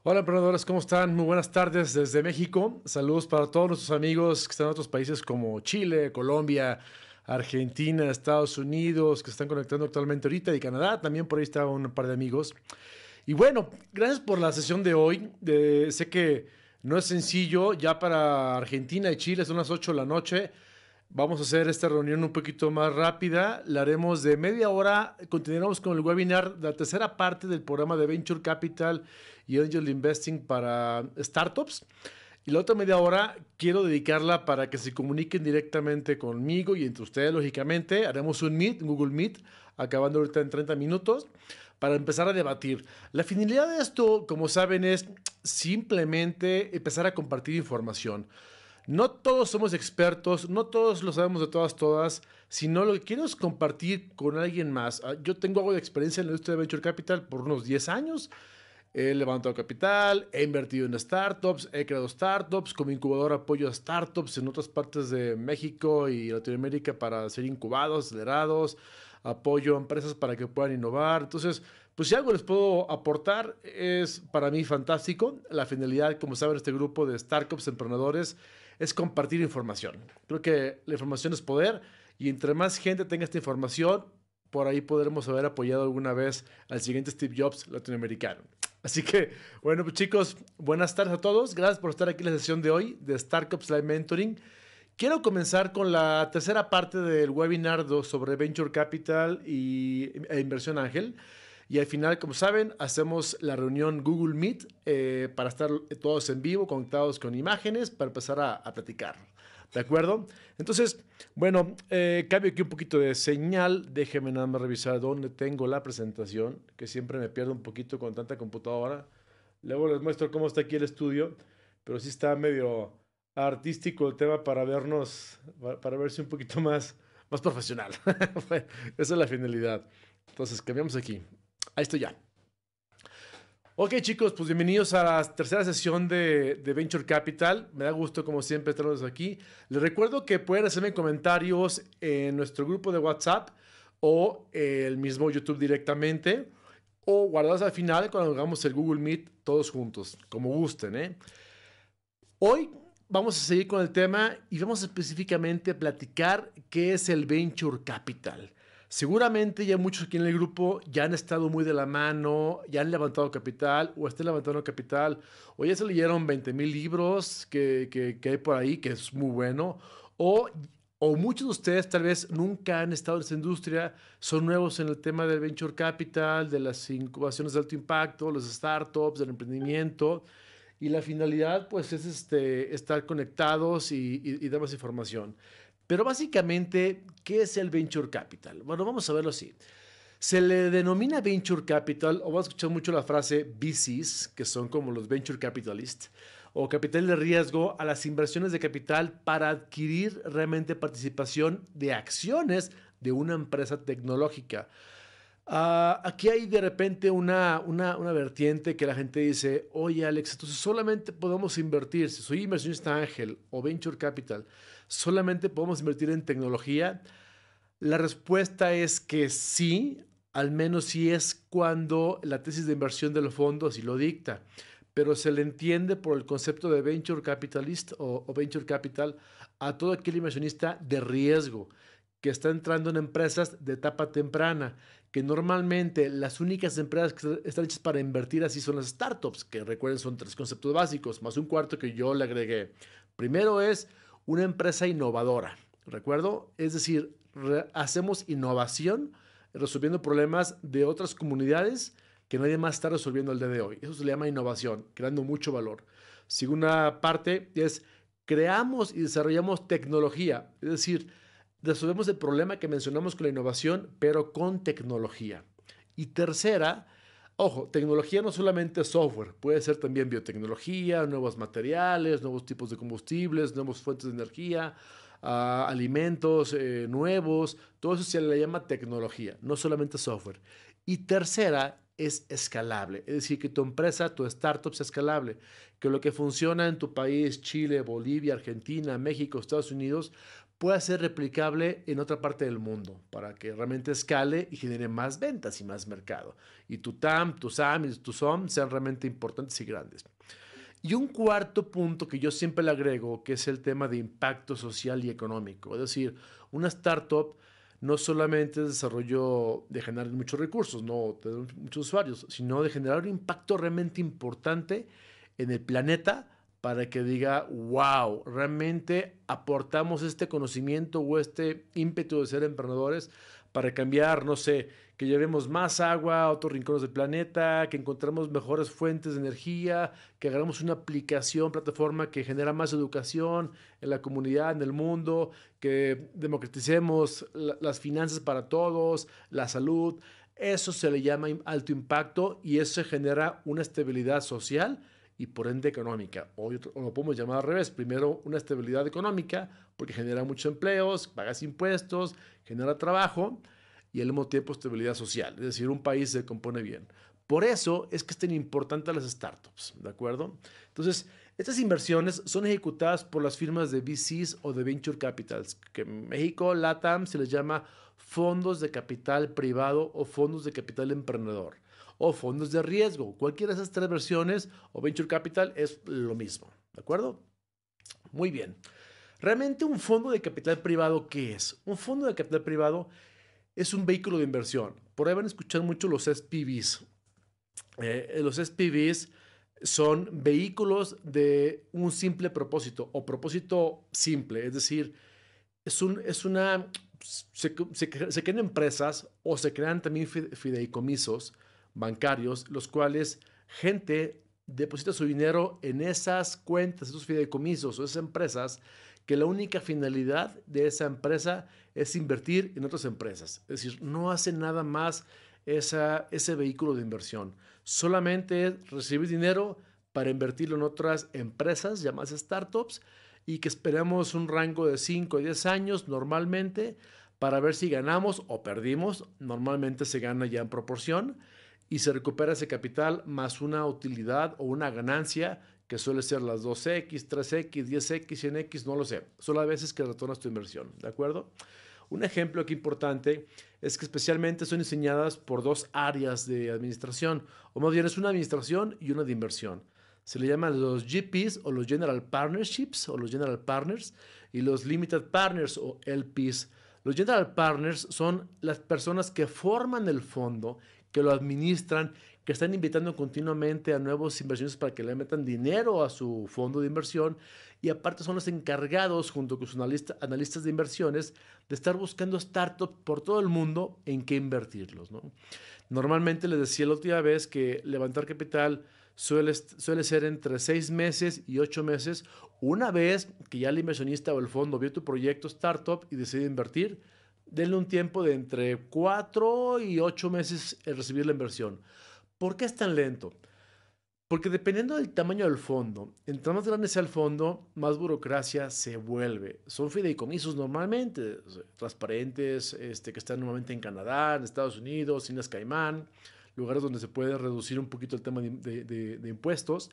Hola emprendedores, ¿cómo están? Muy buenas tardes desde México. Saludos para todos nuestros amigos que están en otros países como Chile, Colombia, Argentina, Estados Unidos, que se están conectando actualmente ahorita y Canadá. También por ahí está un par de amigos. Y bueno, gracias por la sesión de hoy. Sé que no es sencillo, ya para Argentina y Chile son las 8 de la noche. Vamos a hacer esta reunión un poquito más rápida. La haremos de media hora. Continuaremos con el webinar, la tercera parte del programa de Venture Capital y Angel Investing para startups. Y la otra media hora quiero dedicarla para que se comuniquen directamente conmigo y entre ustedes, lógicamente. Haremos un Meet, un Google Meet, acabando ahorita en 30 minutos, para empezar a debatir. La finalidad de esto, como saben, es simplemente empezar a compartir información. No todos somos expertos, no todos lo sabemos de todas, sino lo que quiero es compartir con alguien más. Yo tengo algo de experiencia en la industria de Venture Capital por unos 10 años. He levantado capital, he invertido en startups, he creado startups, como incubador apoyo a startups en otras partes de México y Latinoamérica para ser incubados, acelerados, apoyo a empresas para que puedan innovar. Entonces, pues si algo les puedo aportar es para mí fantástico. La finalidad, como saben, este grupo de startups emprendedores es compartir información. Creo que la información es poder y entre más gente tenga esta información, por ahí podremos haber apoyado alguna vez al siguiente Steve Jobs latinoamericano. Así que, bueno, pues chicos, buenas tardes a todos. Gracias por estar aquí en la sesión de hoy de Startups Live Mentoring. Quiero comenzar con la tercera parte del webinar sobre Venture Capital e Inversión Ángel. Y al final, como saben, hacemos la reunión Google Meet para estar todos en vivo, conectados con imágenes, para empezar a platicar. ¿De acuerdo? Entonces, bueno, cambio aquí un poquito de señal. Déjenme nada más revisar dónde tengo la presentación, que siempre me pierdo un poquito con tanta computadora. Luego les muestro cómo está aquí el estudio, pero sí está medio artístico el tema para vernos, para verse un poquito más profesional. Esa es la finalidad. Entonces, cambiamos aquí. Ahí estoy ya. Ok, chicos, pues bienvenidos a la tercera sesión de Venture Capital. Me da gusto, como siempre, tenerlos aquí. Les recuerdo que pueden hacerme comentarios en nuestro grupo de WhatsApp o el mismo YouTube directamente o guardados al final cuando hagamos el Google Meet todos juntos, como gusten, ¿eh? Hoy vamos a seguir con el tema y vamos específicamente a platicar qué es el Venture Capital. Seguramente ya muchos aquí en el grupo ya han estado muy de la mano, ya han levantado capital o están levantando capital o ya se leyeron 20,000 libros que hay por ahí, que es muy bueno, o, o muchos de ustedes tal vez nunca han estado en esta industria, son nuevos en el tema del Venture Capital, de las incubaciones de alto impacto, los startups, del emprendimiento. Y la finalidad, pues, es estar conectados y dar más información. Pero básicamente, ¿qué es el Venture Capital? Bueno, vamos a verlo así. Se le denomina Venture Capital, o vas a escuchar mucho la frase VCs, que son como los Venture Capitalists, o capital de riesgo a las inversiones de capital para adquirir realmente participación de acciones de una empresa tecnológica. Aquí hay de repente una vertiente que la gente dice, oye Alex, entonces solamente podemos invertir, si soy inversionista ángel o venture capital, solamente podemos invertir en tecnología. La respuesta es que sí, al menos si es cuando la tesis de inversión de los fondos y lo dicta, pero se le entiende por el concepto de venture capitalist o venture capital a todo aquel inversionista de riesgo que está entrando en empresas de etapa temprana, que normalmente las únicas empresas que están hechas para invertir así son las startups, que recuerden son tres conceptos básicos, más un cuarto que yo le agregué. Primero es una empresa innovadora, ¿recuerdo? Es decir, hacemos innovación resolviendo problemas de otras comunidades que nadie más está resolviendo el día de hoy. Eso se le llama innovación, creando mucho valor. Segunda parte es creamos y desarrollamos tecnología, es decir, resolvemos el problema que mencionamos con la innovación, pero con tecnología. Y tercera, ojo, tecnología no solamente software, puede ser también biotecnología, nuevos materiales, nuevos tipos de combustibles, nuevas fuentes de energía, alimentos nuevos, todo eso se le llama tecnología, no solamente software. Y tercera es escalable, es decir, que tu empresa, tu startup sea escalable, que lo que funciona en tu país, Chile, Bolivia, Argentina, México, Estados Unidos, pueda ser replicable en otra parte del mundo para que realmente escale y genere más ventas y más mercado. Y tu TAM, tu SAM y tu SOM sean realmente importantes y grandes. Y un cuarto punto que yo siempre le agrego, que es el tema de impacto social y económico. Es decir, una startup no solamente es desarrollo de generar muchos recursos, no tener muchos usuarios, sino de generar un impacto realmente importante en el planeta para que diga, wow, realmente aportamos este conocimiento o este ímpetu de ser emprendedores para cambiar, no sé, que llevemos más agua a otros rincones del planeta, que encontremos mejores fuentes de energía, que hagamos una aplicación, plataforma que genera más educación en la comunidad, en el mundo, que democraticemos las finanzas para todos, la salud. Eso se le llama alto impacto y eso genera una estabilidad social y por ende económica. O lo podemos llamar al revés. Primero, una estabilidad económica porque genera muchos empleos, pagas impuestos, genera trabajo y al mismo tiempo estabilidad social. Es decir, un país se compone bien. Por eso es que es tan importante las startups, ¿de acuerdo? Entonces, estas inversiones son ejecutadas por las firmas de VCs o de Venture Capitals, que en México, LATAM, se les llama fondos de capital privado o fondos de capital emprendedor o fondos de riesgo. Cualquiera de esas tres versiones o Venture Capital es lo mismo, ¿de acuerdo? Muy bien. Realmente un fondo de capital privado, ¿qué es? Un fondo de capital privado es un vehículo de inversión. Por ahí van a escuchar mucho los SPVs. Los SPVs son vehículos de un simple propósito o propósito simple, es decir, es una, se crean empresas o se crean también fideicomisos bancarios, los cuales gente deposita su dinero en esas cuentas, esos fideicomisos o esas empresas, que la única finalidad de esa empresa es invertir en otras empresas. Es decir, no hace nada más ese vehículo de inversión. Solamente es recibir dinero para invertirlo en otras empresas llamadas startups y que esperemos un rango de 5 a 10 años normalmente para ver si ganamos o perdimos. Normalmente se gana ya en proporción y se recupera ese capital más una utilidad o una ganancia que suele ser las 2X, 3X, 10X, 100X, no lo sé. Solo a veces que retornas tu inversión, ¿de acuerdo? Un ejemplo aquí importante es que especialmente son diseñadas por dos áreas de administración, o más bien es una administración y una de inversión. Se le llaman los GPs o los General Partnerships o los General Partners y los Limited Partners o LPs. Los General Partners son las personas que forman el fondo, que lo administran, que están invitando continuamente a nuevos inversionistas para que le metan dinero a su fondo de inversión y aparte son los encargados junto con sus analistas de inversiones de estar buscando startups por todo el mundo en qué invertirlos, ¿no? Normalmente les decía la última vez que levantar capital suele ser entre 6 meses y 8 meses. Una vez que ya el inversionista o el fondo vio tu proyecto startup y decide invertir, denle un tiempo de entre 4 y 8 meses en recibir la inversión. ¿Por qué es tan lento? Porque dependiendo del tamaño del fondo, entre más grande sea el fondo, más burocracia se vuelve. Son fideicomisos normalmente, transparentes, que están normalmente en Canadá, en Estados Unidos, Islas Caimán, lugares donde se puede reducir un poquito el tema de impuestos,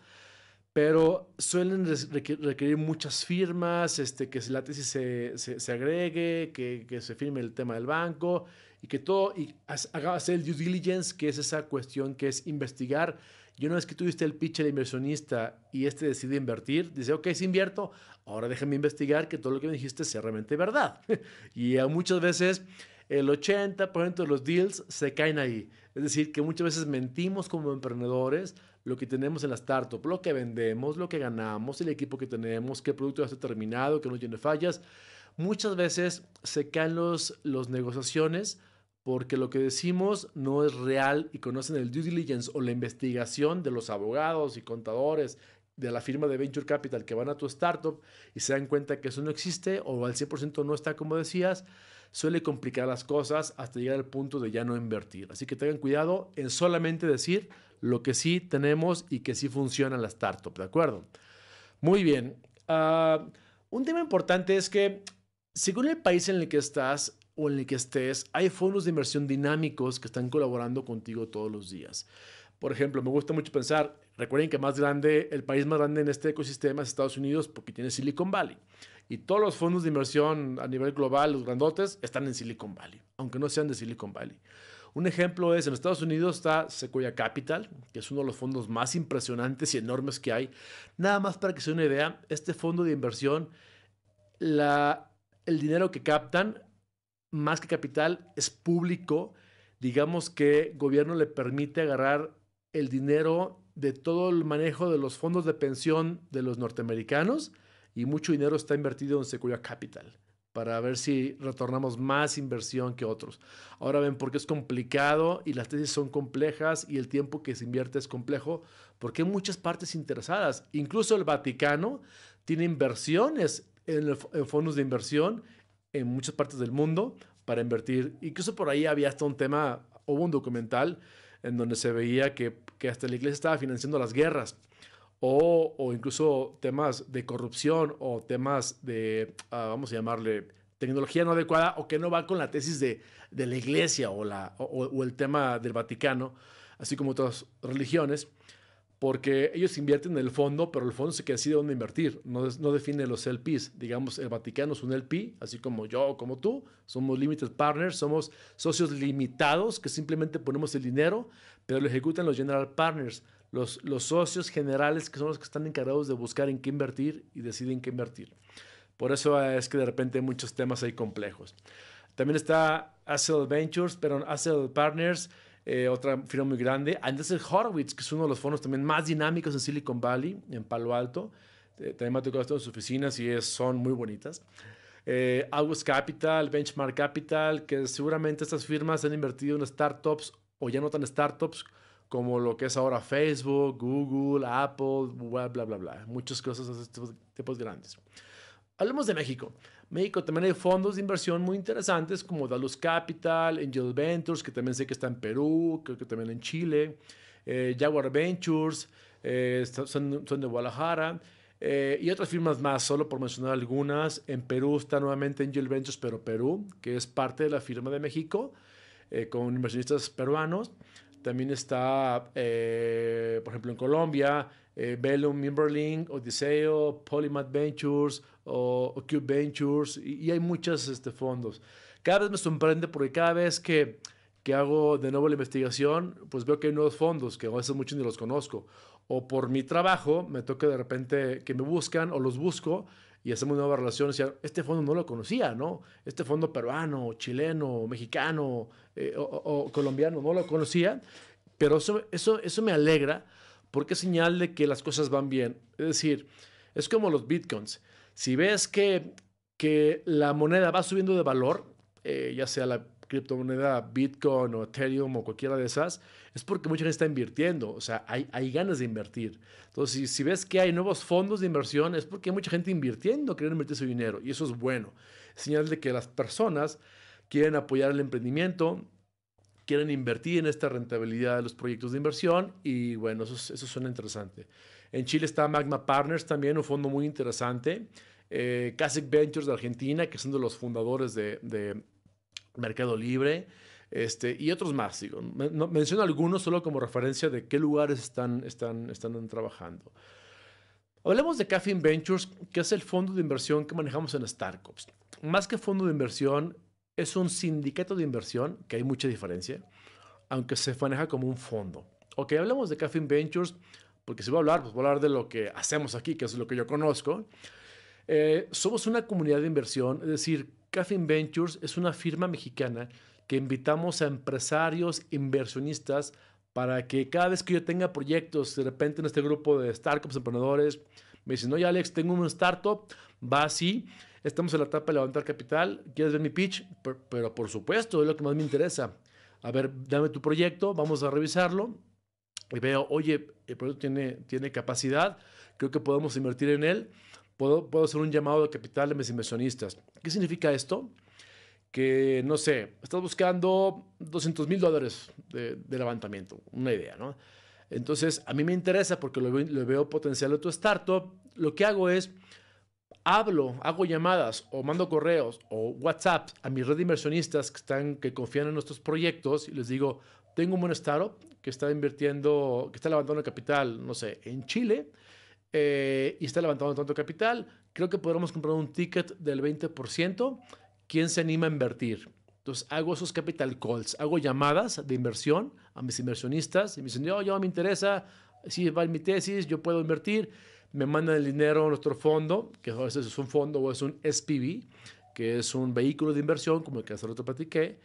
pero suelen requerir muchas firmas, que la tesis se agregue, que se firme el tema del banco y que todo, y haga hacer el due diligence, que es esa cuestión que es investigar. Y una vez que tuviste el pitch al inversionista y decide invertir, dice, ok, si invierto, ahora déjame investigar que todo lo que me dijiste sea realmente verdad. Y muchas veces el 80% de los deals se caen ahí. Es decir, que muchas veces mentimos como emprendedores lo que tenemos en la startup, lo que vendemos, lo que ganamos, el equipo que tenemos, qué producto ya está terminado, que no tiene fallas. Muchas veces se caen los negociaciones porque lo que decimos no es real y conocen el due diligence o la investigación de los abogados y contadores de la firma de Venture Capital que van a tu startup y se dan cuenta que eso no existe o al 100% no está como decías, suele complicar las cosas hasta llegar al punto de ya no invertir. Así que tengan cuidado en solamente decir lo que sí tenemos y que sí funciona en la startup, ¿de acuerdo? Muy bien. Un tema importante es que según el país en el que estás o en el que estés, hay fondos de inversión dinámicos que están colaborando contigo todos los días. Por ejemplo, me gusta mucho pensar, recuerden que el país más grande en este ecosistema es Estados Unidos porque tiene Silicon Valley. Y todos los fondos de inversión a nivel global, los grandotes, están en Silicon Valley, aunque no sean de Silicon Valley. Un ejemplo es, en Estados Unidos está Sequoia Capital, que es uno de los fondos más impresionantes y enormes que hay. Nada más para que se den una idea, este fondo de inversión, el dinero que captan, más que capital, es público. Digamos que el gobierno le permite agarrar el dinero de todo el manejo de los fondos de pensión de los norteamericanos y mucho dinero está invertido en Sequoia Capital para ver si retornamos más inversión que otros. Ahora ven por qué es complicado y las tesis son complejas y el tiempo que se invierte es complejo porque hay muchas partes interesadas. Incluso el Vaticano tiene inversiones en fondos de inversión en muchas partes del mundo para invertir. Incluso por ahí había hasta un tema, hubo un documental en donde se veía que hasta la iglesia estaba financiando las guerras o incluso temas de corrupción o temas de, vamos a llamarle, tecnología no adecuada o que no va con la tesis de la iglesia o el tema del Vaticano, así como otras religiones, porque ellos invierten en el fondo, pero el fondo se que decide dónde invertir, no define los LPs. Digamos, el Vaticano es un LP, así como yo, como tú, somos limited partners, somos socios limitados que simplemente ponemos el dinero, pero lo ejecutan los general partners, los socios generales que son los que están encargados de buscar en qué invertir y deciden qué invertir. Por eso es que de repente hay muchos temas ahí complejos. También está Accel Ventures, pero Accel Partners, otra firma muy grande. Andreessen Horowitz, que es uno de los fondos también más dinámicos en Silicon Valley, en Palo Alto. También me ha tocado estar en sus oficinas y son muy bonitas. August Capital, Benchmark Capital, que seguramente estas firmas han invertido en startups o ya no tan startups como lo que es ahora Facebook, Google, Apple, bla, bla, bla, bla. Muchas cosas de estos tipos grandes. Hablemos de México. México también hay fondos de inversión muy interesantes como Dalus Capital, Angel Ventures, que también sé que está en Perú, creo que también en Chile, Jaguar Ventures, son de Guadalajara, y otras firmas más, solo por mencionar algunas. En Perú está nuevamente Angel Ventures, pero Perú, que es parte de la firma de México, con inversionistas peruanos. También está, por ejemplo, en Colombia, Bellum, Mimberlink, Odiseo, Polymath Ventures o Cube Ventures y hay muchos fondos. Cada vez me sorprende porque cada vez que hago de nuevo la investigación, pues veo que hay nuevos fondos que a veces muchos ni los conozco. O por mi trabajo me toca de repente que me buscan o los busco y hacemos una nueva relación. O sea, este fondo no lo conocía, ¿no? Este fondo peruano, chileno, mexicano o colombiano no lo conocía, pero eso me alegra porque es señal de que las cosas van bien. Es decir, es como los bitcoins. Si ves que la moneda va subiendo de valor, ya sea la criptomoneda Bitcoin o Ethereum o cualquiera de esas, es porque mucha gente está invirtiendo, o sea, hay ganas de invertir. Entonces, si ves que hay nuevos fondos de inversión, es porque hay mucha gente invirtiendo, queriendo invertir su dinero, y eso es bueno. Es señal de que las personas quieren apoyar el emprendimiento, quieren invertir en esta rentabilidad de los proyectos de inversión, y bueno, eso suena interesante. En Chile está Magma Partners también, un fondo muy interesante. Kasek Ventures de Argentina, que son de los fundadores de Mercado Libre, y otros más. Digo, menciono algunos solo como referencia de qué lugares están trabajando. Hablemos de Caffeine Ventures, que es el fondo de inversión que manejamos en Startups. Más que fondo de inversión, es un sindicato de inversión, que hay mucha diferencia, aunque se maneja como un fondo. Ok, hablemos de Caffeine Ventures, porque si voy a hablar, pues voy a hablar de lo que hacemos aquí, que es lo que yo conozco. Somos una comunidad de inversión, es decir, Caffeine Ventures es una firma mexicana que invitamos a empresarios, inversionistas, para que cada vez que yo tenga proyectos, de repente en este grupo de startups, emprendedores, me dicen, oye Alex, tengo un startup, va así, estamos en la etapa de levantar capital, ¿quieres ver mi pitch? Pero por supuesto, es lo que más me interesa. A ver, dame tu proyecto, vamos a revisarlo y veo, oye, el proyecto tiene capacidad, creo que podemos invertir en él. Puedo hacer un llamado de capital de mis inversionistas. ¿Qué significa esto? Que, no sé, estás buscando $200,000 de levantamiento, una idea, ¿no? Entonces, a mí me interesa porque le veo potencial a tu startup. Lo que hago es, hago llamadas o mando correos o WhatsApp a mi red de inversionistas que confían en nuestros proyectos y les digo, tengo un buen startup que está invirtiendo, que está levantando capital, no sé, en Chile, y está levantando tanto capital, creo que podríamos comprar un ticket del 20%. ¿Quién se anima a invertir? Entonces hago esos capital calls, hago llamadas de inversión a mis inversionistas y me dicen, yo me interesa, si va en mi tesis, yo puedo invertir. Me mandan el dinero a nuestro fondo, que a veces es un fondo o es un SPV, que es un vehículo de inversión, como el que hace rato platiqué,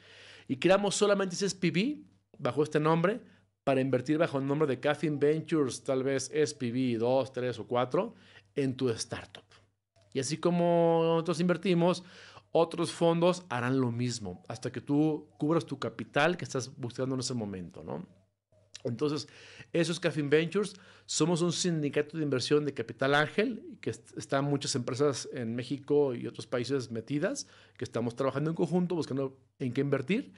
y creamos solamente ese SPV bajo este nombre para invertir bajo el nombre de Caffeine Ventures, tal vez SPV 2, 3 o 4, en tu startup. Y así como nosotros invertimos, otros fondos harán lo mismo hasta que tú cubras tu capital que estás buscando en ese momento, ¿no? Entonces, eso es Caffeine Ventures. Somos un sindicato de inversión de capital ángel, que están muchas empresas en México y otros países metidas, que estamos trabajando en conjunto, buscando en qué invertir.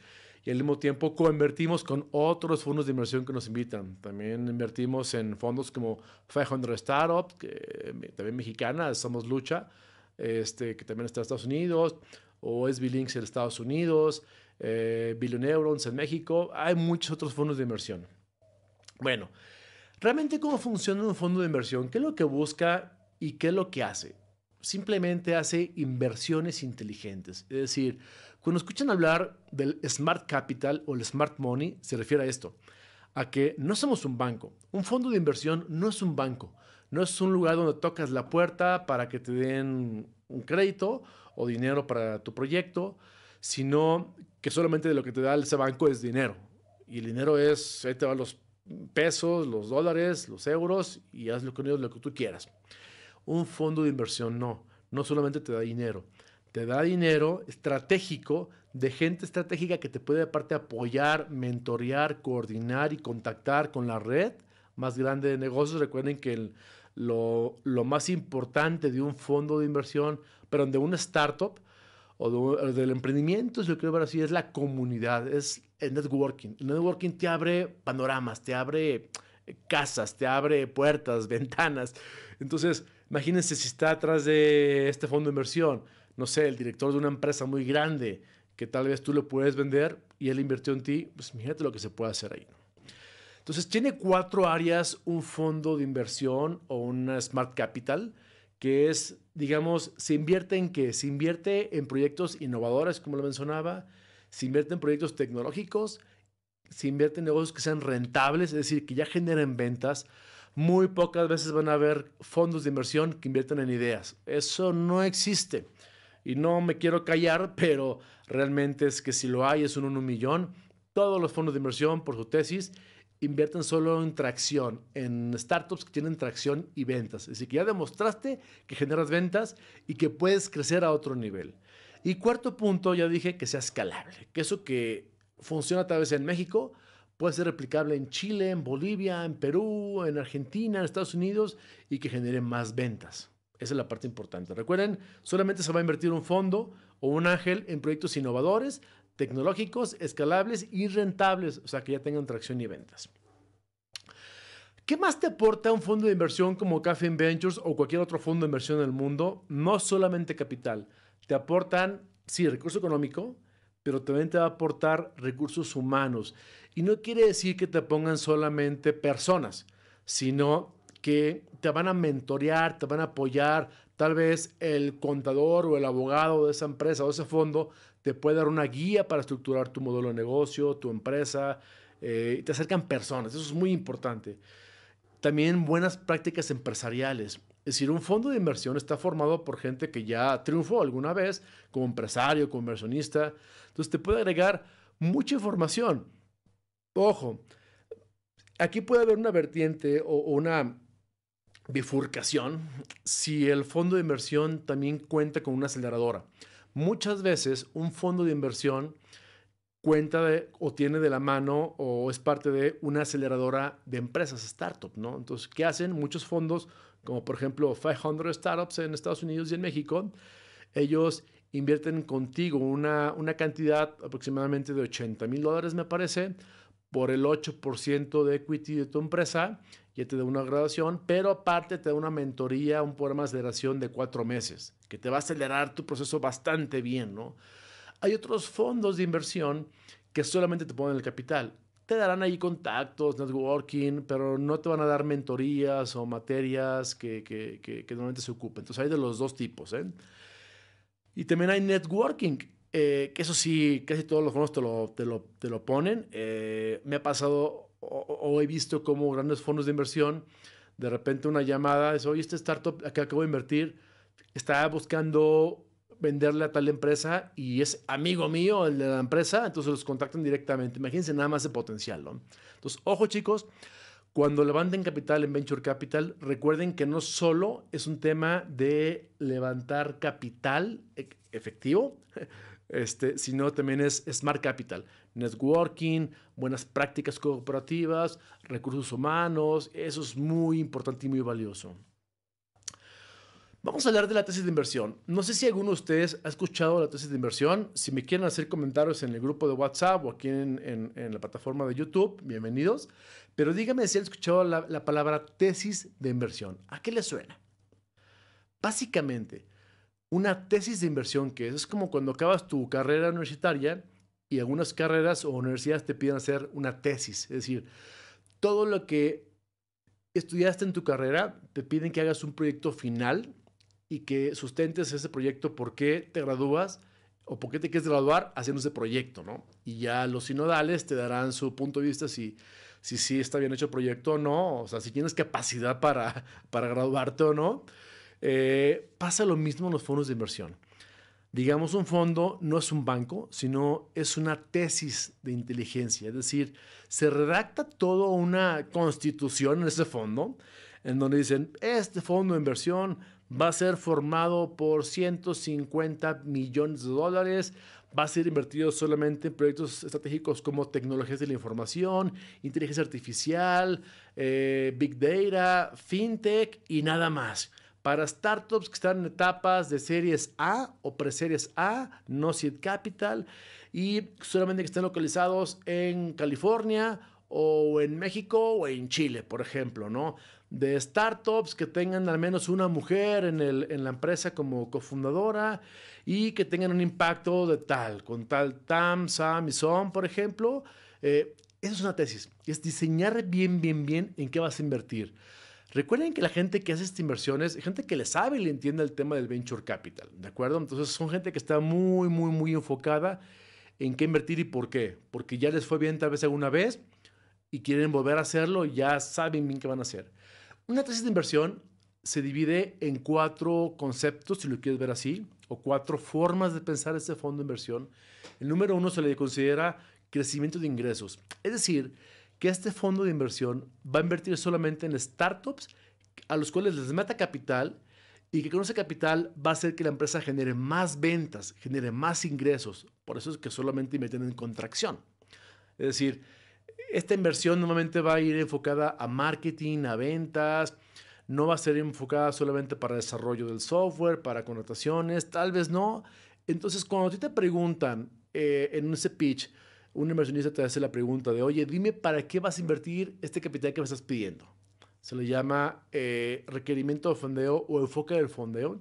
Y al mismo tiempo coinvertimos con otros fondos de inversión que nos invitan. También invertimos en fondos como 500 Startups, que también mexicana, Somos Lucha, que también está en Estados Unidos, o SB Links en Estados Unidos, Billion Neurons en México. Hay muchos otros fondos de inversión. Bueno, realmente cómo funciona un fondo de inversión, qué es lo que busca y qué es lo que hace. Simplemente hace inversiones inteligentes. Es decir, cuando escuchan hablar del Smart Capital o el Smart Money, se refiere a esto, a que no somos un banco. Un fondo de inversión no es un banco. No es un lugar donde tocas la puerta para que te den un crédito o dinero para tu proyecto, sino que solamente de lo que te da ese banco es dinero. Y el dinero es, ahí te van los pesos, los dólares, los euros y haz con ellos lo que tú quieras. Un fondo de inversión no solamente te da dinero estratégico de gente estratégica que te puede aparte apoyar, mentorear, coordinar y contactar con la red más grande de negocios. Recuerden que lo más importante de un fondo de inversión, pero de una startup o del emprendimiento, es lo que quiero ver así, es la comunidad, es el networking. El networking te abre panoramas, te abre casas, te abre puertas, ventanas. Entonces, imagínense si está atrás de este fondo de inversión, no sé, el director de una empresa muy grande que tal vez tú le puedes vender y él invirtió en ti, pues imagínate lo que se puede hacer ahí, ¿no? Entonces, tiene cuatro áreas un fondo de inversión o una Smart Capital, que es, digamos, se invierte en qué? Se invierte en proyectos innovadores, como lo mencionaba, se invierte en proyectos tecnológicos, se invierte en negocios que sean rentables, es decir, que ya generen ventas. Muy pocas veces van a haber fondos de inversión que inviertan en ideas. Eso no existe. Y no me quiero callar, pero realmente es que si lo hay es un 1 millón. Todos los fondos de inversión, por su tesis, invierten solo en tracción, en startups que tienen tracción y ventas. Es decir, que ya demostraste que generas ventas y que puedes crecer a otro nivel. Y cuarto punto, ya dije que sea escalable, que eso que funciona tal vez en México puede ser replicable en Chile, en Bolivia, en Perú, en Argentina, en Estados Unidos y que genere más ventas. Esa es la parte importante. Recuerden, solamente se va a invertir un fondo o un ángel en proyectos innovadores, tecnológicos, escalables y rentables, o sea, que ya tengan tracción y ventas. ¿Qué más te aporta un fondo de inversión como Caffeine Ventures o cualquier otro fondo de inversión en el mundo? No solamente capital, te aportan, sí, recurso económico, pero también te va a aportar recursos humanos. Y no quiere decir que te pongan solamente personas, sino que te van a mentorear, te van a apoyar. Tal vez el contador o el abogado de esa empresa o ese fondo te puede dar una guía para estructurar tu modelo de negocio, tu empresa. Te acercan personas, eso es muy importante. También buenas prácticas empresariales. Es decir, un fondo de inversión está formado por gente que ya triunfó alguna vez como empresario, como inversionista. Entonces te puede agregar mucha información. Ojo, aquí puede haber una vertiente o una bifurcación si el fondo de inversión también cuenta con una aceleradora. Muchas veces un fondo de inversión cuenta o tiene de la mano o es parte de una aceleradora de empresas, startup, ¿no? Entonces, ¿qué hacen? Muchos fondos, como por ejemplo 500 Startups en Estados Unidos y en México, ellos invierten contigo una cantidad aproximadamente de $80,000, me parece, por el 8% de equity de tu empresa, ya te da una graduación, pero aparte te da una mentoría, un programa de aceleración de 4 meses, que te va a acelerar tu proceso bastante bien, ¿no? Hay otros fondos de inversión que solamente te ponen el capital. te darán ahí contactos, networking, pero no te van a dar mentorías o materias que normalmente se ocupen. Entonces hay de los dos tipos, ¿eh? Y también hay networking, que eso sí, casi todos los fondos te lo ponen. Me ha pasado o he visto como grandes fondos de inversión, de repente una llamada es, oye, este startup que acabo de invertir está buscando venderle a tal empresa y es amigo mío el de la empresa, entonces los contactan directamente. Imagínense nada más de potencial, ¿no? Entonces, ojo chicos, cuando levanten capital en Venture Capital, recuerden que no solo es un tema de levantar capital efectivo, sino también es Smart Capital, networking, buenas prácticas cooperativas, recursos humanos, eso es muy importante y muy valioso. Vamos a hablar de la tesis de inversión. No sé si alguno de ustedes ha escuchado la tesis de inversión. Si me quieren hacer comentarios en el grupo de WhatsApp o aquí en la plataforma de YouTube, bienvenidos. Pero díganme si han escuchado la palabra tesis de inversión. ¿A qué les suena? Básicamente, una tesis de inversión que es como cuando acabas tu carrera universitaria y algunas carreras o universidades te piden hacer una tesis. Es decir, todo lo que estudiaste en tu carrera te piden que hagas un proyecto final y que sustentes ese proyecto, por qué te gradúas o por qué te quieres graduar haciendo ese proyecto, ¿no? Y ya los sinodales te darán su punto de vista si está bien hecho el proyecto o no, o sea, si tienes capacidad para graduarte o no. Pasa lo mismo en los fondos de inversión. Digamos, un fondo no es un banco, sino es una tesis de inteligencia. Es decir, se redacta toda una constitución en ese fondo, en donde dicen, este fondo de inversión va a ser formado por 150 millones de dólares, va a ser invertido solamente en proyectos estratégicos como tecnologías de la información, inteligencia artificial, big data, fintech y nada más. Para startups que están en etapas de series A o preseries A, no seed capital, y solamente que estén localizados en California o en México o en Chile, por ejemplo, ¿no? De startups que tengan al menos una mujer en la empresa como cofundadora y que tengan un impacto de tal, con tal TAM, SAM y SOM, por ejemplo. Esa es una tesis, es diseñar bien en qué vas a invertir. Recuerden que la gente que hace estas inversiones es gente que le sabe y le entiende el tema del venture capital, ¿de acuerdo? Entonces son gente que está muy enfocada en qué invertir y por qué. Porque ya les fue bien tal vez alguna vez y quieren volver a hacerlo y ya saben bien qué van a hacer. Una tesis de inversión se divide en 4 conceptos, si lo quieres ver así, o 4 formas de pensar este fondo de inversión. El número 1 se le considera crecimiento de ingresos. Es decir, que este fondo de inversión va a invertir solamente en startups a los cuales les meta capital y que con ese capital va a hacer que la empresa genere más ventas, genere más ingresos. Por eso es que solamente invierten en contracción. Es decir, esta inversión normalmente va a ir enfocada a marketing, a ventas, no va a ser enfocada solamente para el desarrollo del software, para connotaciones, tal vez no. Entonces, cuando a ti te preguntan en ese pitch, un inversionista te hace la pregunta de, oye, dime para qué vas a invertir este capital que me estás pidiendo. Se le llama requerimiento de fondeo o enfoque del fondeo.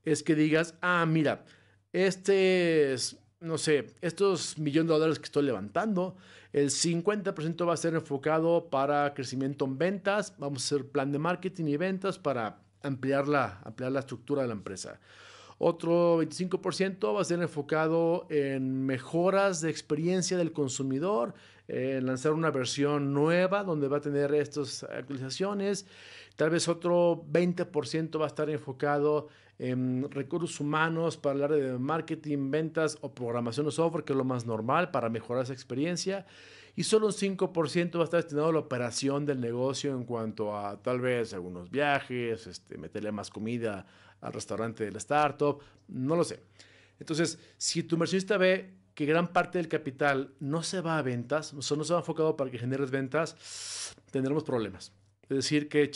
Es que digas, mira, este es, no sé, estos millones de dólares que estoy levantando, el 50% va a ser enfocado para crecimiento en ventas, vamos a hacer plan de marketing y ventas para ampliar la estructura de la empresa. Otro 25% va a ser enfocado en mejoras de experiencia del consumidor, en lanzar una versión nueva donde va a tener estas actualizaciones. Tal vez otro 20% va a estar enfocado en recursos humanos para el área de marketing, ventas o programación de software, que es lo más normal para mejorar esa experiencia. Y solo un 5% va a estar destinado a la operación del negocio en cuanto a tal vez algunos viajes, meterle más comida al restaurante de la startup, no lo sé. Entonces, si tu inversionista ve que gran parte del capital no se va a ventas, o sea, no se va enfocado para que generes ventas, tendremos problemas. Es decir, que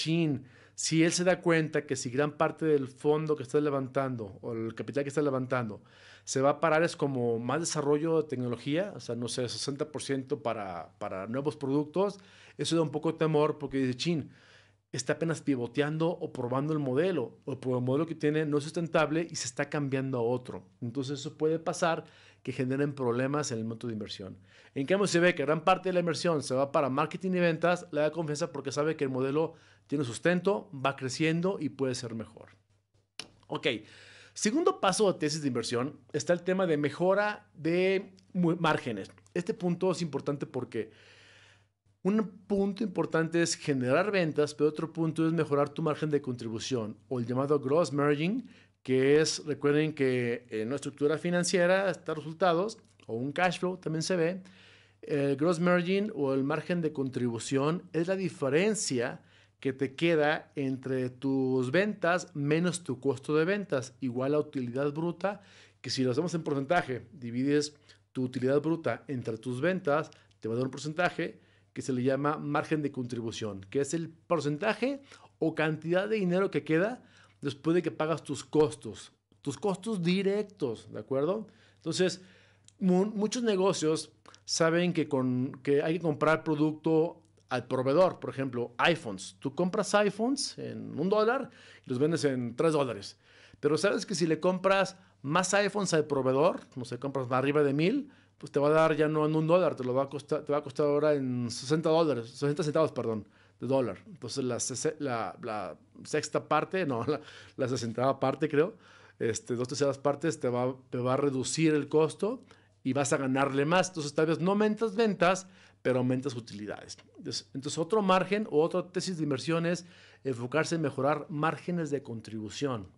si él se da cuenta que si gran parte del fondo que estás levantando o el capital que estás levantando se va a parar es como más desarrollo de tecnología, o sea, no sé, 60% para nuevos productos, eso da un poco de temor porque dice, está apenas pivoteando o probando el modelo, o por el modelo que tiene no es sustentable y se está cambiando a otro. Entonces eso puede pasar que generen problemas en el monto de inversión. En cambio, se ve que gran parte de la inversión se va para marketing y ventas, le da confianza porque sabe que el modelo tiene sustento, va creciendo y puede ser mejor. Ok, segundo paso de tesis de inversión está el tema de mejora de márgenes. Este punto es importante porque un punto importante es generar ventas, pero otro punto es mejorar tu margen de contribución o el llamado gross margin, que es, recuerden que en una estructura financiera está resultados o un cash flow también se ve. El gross margin o el margen de contribución es la diferencia que te queda entre tus ventas menos tu costo de ventas, igual a utilidad bruta, que si lo hacemos en porcentaje, divides tu utilidad bruta entre tus ventas, te va a dar un porcentaje que se le llama margen de contribución, que es el porcentaje o cantidad de dinero que queda después de que pagas tus costos directos, ¿de acuerdo? Entonces, muchos negocios saben que hay que comprar producto al proveedor, por ejemplo, iPhones. Tú compras iPhones en $1 y los vendes en $3. Pero sabes que si le compras más iPhones al proveedor, no sé, compras más arriba de 1,000, pues te va a dar ya no en $1, te va a costar ahora en $60, 60 centavos, perdón, de dólar. Entonces la sexta parte, no, la 60ª parte creo, 2/3 partes te va a reducir el costo y vas a ganarle más. Entonces tal vez no aumentas ventas, pero aumentas utilidades. Entonces otro margen o otra tesis de inversión es enfocarse en mejorar márgenes de contribución.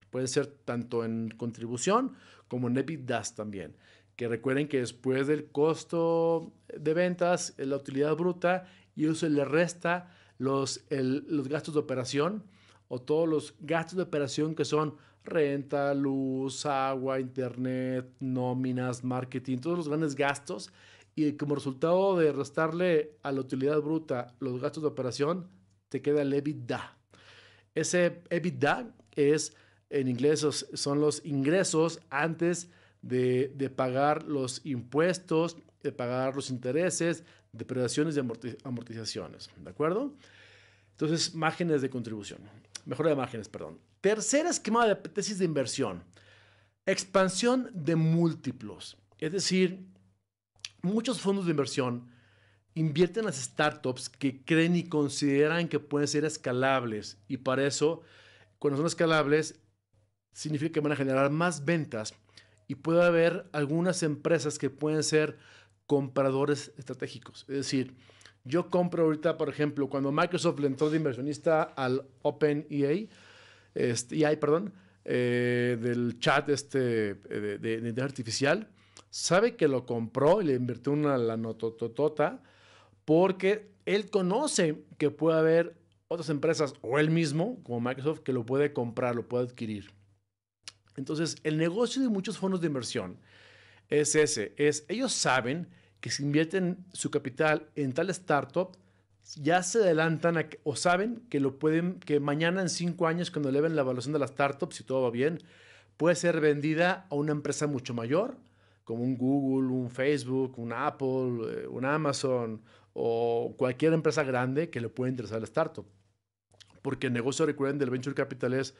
Puede ser tanto en contribución como en EBITDA también. Que recuerden que después del costo de ventas, la utilidad bruta, y eso le resta los gastos de operación o todos los gastos de operación que son renta, luz, agua, internet, nóminas, marketing, todos los grandes gastos. Y como resultado de restarle a la utilidad bruta los gastos de operación, te queda el EBITDA. Ese EBITDA es, en inglés, son los ingresos antes de pagar los impuestos, de pagar los intereses, depreciaciones y amortizaciones. ¿De acuerdo? Entonces, márgenes de contribución. Mejora de márgenes, perdón. Tercer esquema de tesis de inversión. Expansión de múltiplos. Es decir, muchos fondos de inversión invierten en las startups que creen y consideran que pueden ser escalables. Y para eso, cuando son escalables, significa que van a generar más ventas. Y puede haber algunas empresas que pueden ser compradores estratégicos. Es decir, yo compro ahorita, por ejemplo, cuando Microsoft le entró de inversionista al OpenAI, perdón, del chat de inteligencia artificial, sabe que lo compró y le invirtió una lanototota porque él conoce que puede haber otras empresas o él mismo, como Microsoft, que lo puede comprar, lo puede adquirir. Entonces, el negocio de muchos fondos de inversión es ellos saben que si invierten su capital en tal startup, ya se adelantan o saben que que mañana en 5 años, cuando eleven la evaluación de la startup, si todo va bien, puede ser vendida a una empresa mucho mayor, como un Google, un Facebook, un Apple, un Amazon o cualquier empresa grande que le pueda interesar la startup. Porque el negocio, recuerden, del venture capital es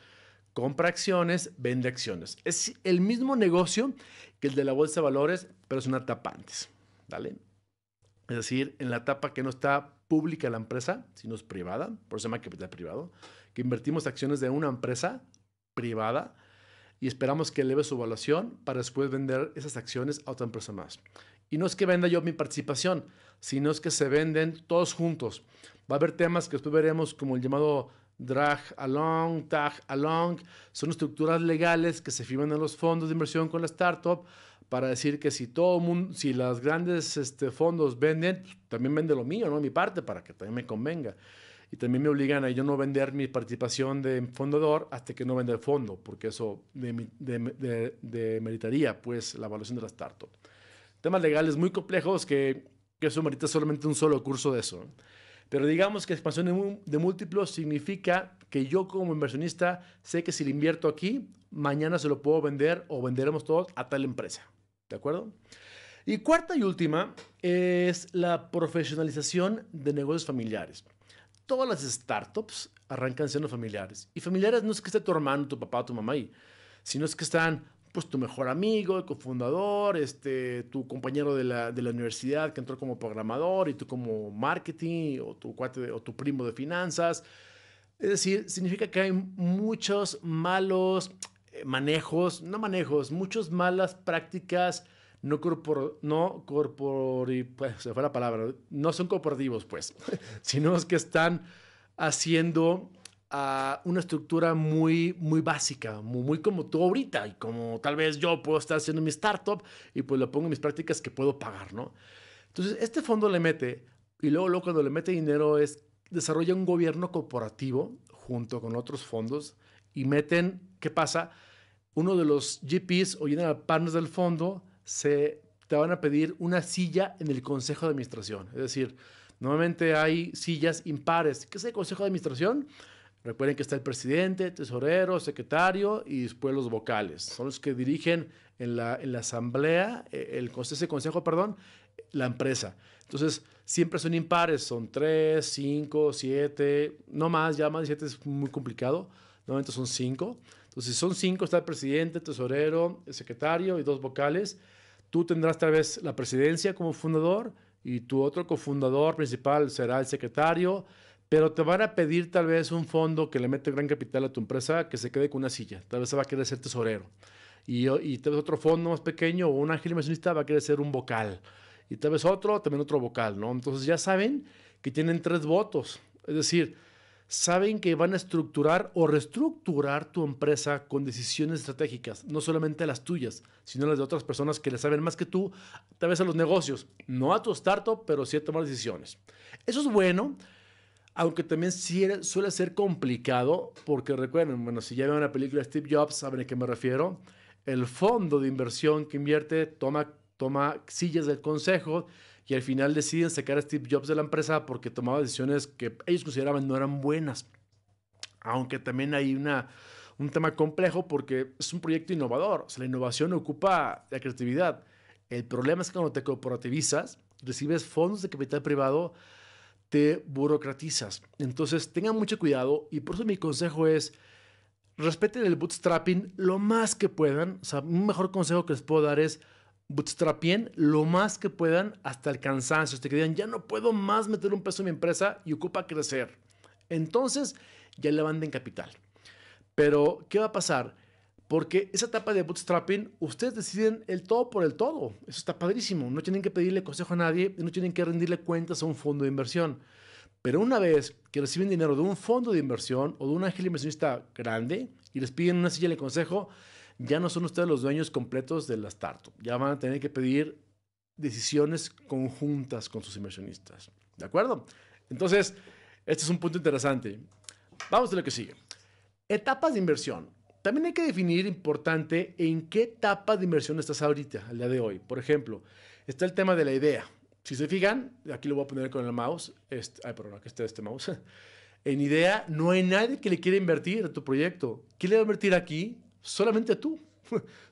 compra acciones, vende acciones. Es el mismo negocio que el de la bolsa de valores, pero es una etapa antes. ¿Vale? Es decir, en la etapa que no está pública la empresa, sino es privada, por eso se llama capital privado, que invertimos acciones de una empresa privada y esperamos que eleve su evaluación para después vender esas acciones a otra empresa más. Y no es que venda yo mi participación, sino es que se venden todos juntos. Va a haber temas que después veremos como el llamado drag along, tag along. Son estructuras legales que se firman en los fondos de inversión con la startup para decir que si todo mundo, si las grandes fondos venden, pues, también vende lo mío, ¿no? Mi parte, para que también me convenga. Y también me obligan a yo no vender mi participación de fundador hasta que no venda el fondo, porque eso demeritaría pues la evaluación de la startup. Temas legales muy complejos que eso merita solamente un solo curso de eso. Pero digamos que expansión de múltiplos significa que yo como inversionista sé que si le invierto aquí, mañana se lo puedo vender o venderemos todos a tal empresa. ¿De acuerdo? Y cuarta y última es la profesionalización de negocios familiares. todas las startups arrancan siendo familiares. Y familiares no es que esté tu hermano, tu papá, tu mamá ahí, sino es que están pues tu mejor amigo, el cofundador, tu compañero de la universidad que entró como programador y tú como marketing, o tu cuate o tu primo de finanzas. Es decir, significa que hay muchos malos no manejos, muchas malas prácticas pues, se fue la palabra, no son corporativos, pues, sino es que están haciendo una estructura muy, muy básica, muy como tú ahorita, y como tal vez yo puedo estar haciendo mi startup y pues lo pongo en mis prácticas que puedo pagar, ¿no? Entonces, este fondo le mete, y luego cuando le mete dinero desarrolla un gobierno corporativo junto con otros fondos y meten, ¿qué pasa? Uno de los GPs o general partners del fondo te van a pedir una silla en el consejo de administración. Es decir, normalmente hay sillas impares. ¿Qué es el consejo de administración? Recuerden que está el presidente, tesorero, secretario y después los vocales. Son los que dirigen en la asamblea, ese consejo, perdón, la empresa. Entonces, siempre son impares, son 3, 5, 7, no más, ya más de 7 es muy complicado. Normalmente son 5. Entonces, si son 5, está el presidente, tesorero, el secretario y 2 vocales. Tú tendrás tal vez la presidencia como fundador y tu otro cofundador principal será el secretario, pero te van a pedir tal vez un fondo que le mete gran capital a tu empresa que se quede con una silla. Tal vez se va a querer ser tesorero. Y tal vez otro fondo más pequeño o un ángel inversionista va a querer ser un vocal. Y tal vez también otro vocal, ¿no? Entonces ya saben que tienen 3 votos. Es decir, saben que van a estructurar o reestructurar tu empresa con decisiones estratégicas, no solamente las tuyas, sino las de otras personas que le saben más que tú, tal vez a los negocios, no a tu startup, pero sí a tomar decisiones. Eso es bueno, aunque también suele ser complicado, porque recuerden, bueno, si ya ven la película de Steve Jobs, saben a qué me refiero. El fondo de inversión que invierte toma sillas del consejo y al final deciden sacar a Steve Jobs de la empresa porque tomaba decisiones que ellos consideraban no eran buenas. Aunque también hay un tema complejo porque es un proyecto innovador. O sea, la innovación ocupa la creatividad. El problema es que cuando te corporativizas, recibes fondos de capital privado, te burocratizas. Entonces, tengan mucho cuidado y por eso mi consejo es respeten el bootstrapping lo más que puedan. O sea, un mejor consejo que les puedo dar es bootstrapien lo más que puedan hasta el cansancio, hasta que digan, ya no puedo más meter un peso en mi empresa y ocupa crecer. Entonces, ya levanten capital. Pero, ¿qué va a pasar? Porque esa etapa de bootstrapping, ustedes deciden el todo por el todo. Eso está padrísimo. No tienen que pedirle consejo a nadie y no tienen que rendirle cuentas a un fondo de inversión. Pero una vez que reciben dinero de un fondo de inversión o de un ángel inversionista grande y les piden una silla de consejo, ya no son ustedes los dueños completos de la startup. Ya van a tener que pedir decisiones conjuntas con sus inversionistas. ¿De acuerdo? Entonces, este es un punto interesante. Vamos a lo que sigue. Etapas de inversión. También hay que definir importante en qué etapa de inversión estás ahorita, al día de hoy. Por ejemplo, está el tema de la idea. Si se fijan, aquí lo voy a poner con el mouse. Perdón, aquí está este mouse. En idea, no hay nadie que le quiera invertir a tu proyecto. ¿Quién le va a invertir aquí? Solamente tú.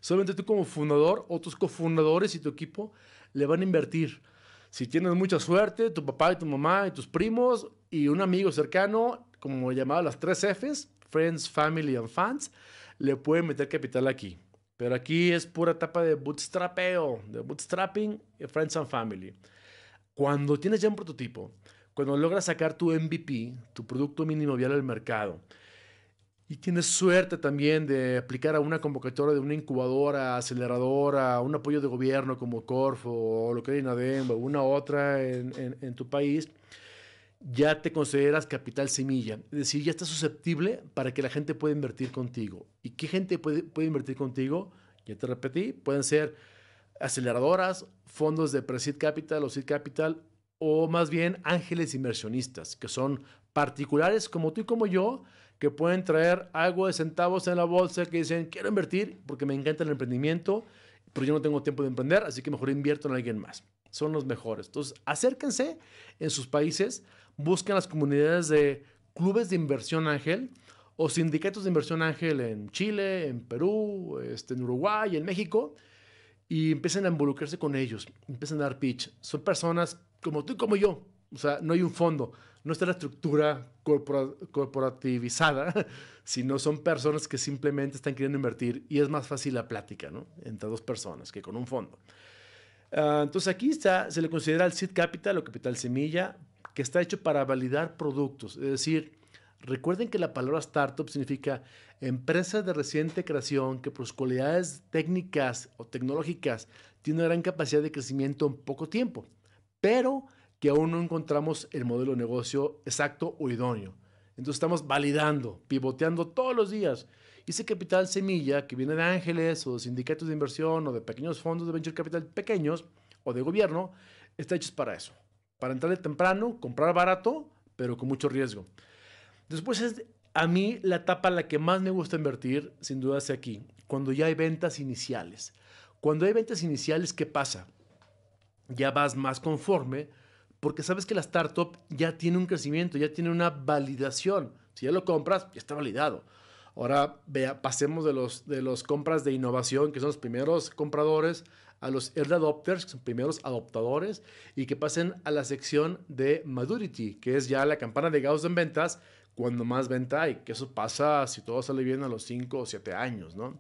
Solamente tú como fundador o tus cofundadores y tu equipo le van a invertir. Si tienes mucha suerte, tu papá y tu mamá y tus primos y un amigo cercano, como llamado las 3 Fs, Friends, Family and Fans, le pueden meter capital aquí. Pero aquí es pura etapa de bootstrapeo, de bootstrapping, Friends and Family. Cuando tienes ya un prototipo, cuando logras sacar tu MVP, tu producto mínimo viable al mercado, y tienes suerte también de aplicar a una convocatoria de una incubadora, aceleradora, un apoyo de gobierno como Corfo o lo que hay en ADEM o una otra en tu país, ya te consideras capital semilla. Es decir, ya estás susceptible para que la gente pueda invertir contigo. ¿Y qué gente puede invertir contigo? Ya te repetí, pueden ser aceleradoras, fondos de pre-seed capital o seed capital, o más bien ángeles inversionistas, que son particulares como tú y como yo, que pueden traer algo de centavos en la bolsa, que dicen, quiero invertir porque me encanta el emprendimiento, pero yo no tengo tiempo de emprender, así que mejor invierto en alguien más. Son los mejores. Entonces, acérquense en sus países, busquen las comunidades de clubes de inversión ángel o sindicatos de inversión ángel en Chile, en Perú, en Uruguay, en México, y empiecen a involucrarse con ellos, empiecen a dar pitch. Son personas como tú y como yo, o sea, no hay un fondo, no está la estructura corporativizada, sino son personas que simplemente están queriendo invertir y es más fácil la plática, ¿no? Entre dos personas que con un fondo. Entonces aquí está, se le considera el seed capital o capital semilla, que está hecho para validar productos. Es decir, recuerden que la palabra startup significa empresa de reciente creación que por sus cualidades técnicas o tecnológicas tiene una gran capacidad de crecimiento en poco tiempo, pero que aún no encontramos el modelo de negocio exacto o idóneo. Entonces estamos validando, pivoteando todos los días. Y ese capital semilla que viene de ángeles o de sindicatos de inversión o de pequeños fondos de venture capital pequeños o de gobierno, está hecho para eso. Para entrarle temprano, comprar barato, pero con mucho riesgo. Después es a mí la etapa en la que más me gusta invertir, sin duda es aquí, cuando ya hay ventas iniciales. Cuando hay ventas iniciales, ¿qué pasa? Ya vas más conforme porque sabes que la startup ya tiene un crecimiento, ya tiene una validación. Si ya lo compras, ya está validado. Ahora pasemos de los compras de innovación, que son los primeros compradores, a los early adopters, que son primeros adoptadores, y que pasen a la sección de maturity, que es ya la campana de Gauss en ventas, cuando más venta hay, que eso pasa si todo sale bien a los 5 o 7 años, ¿no?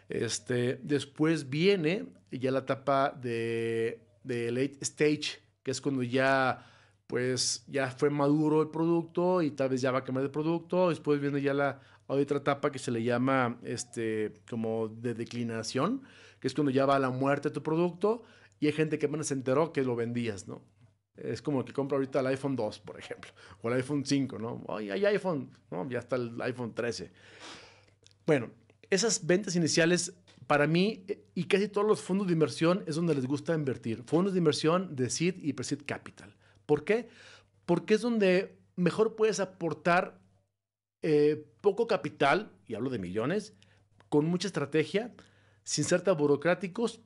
Después viene ya la etapa de late stage, que es cuando ya, pues, ya fue maduro el producto y tal vez ya va a cambiar de producto. Después viene ya la otra etapa que se le llama como de declinación, que es cuando ya va a la muerte tu producto y hay gente que apenas se enteró que lo vendías, ¿no? Es como el que compra ahorita el iPhone 2, por ejemplo, o el iPhone 5, ¿no? Ay, hay iPhone, ¿no? Ya está el iPhone 13. Bueno, esas ventas iniciales para mí y casi todos los fondos de inversión es donde les gusta invertir. Fondos de inversión de seed y pre-seed capital. ¿Por qué? Porque es donde mejor puedes aportar poco capital, y hablo de millones, con mucha estrategia, sin ser tan burocráticos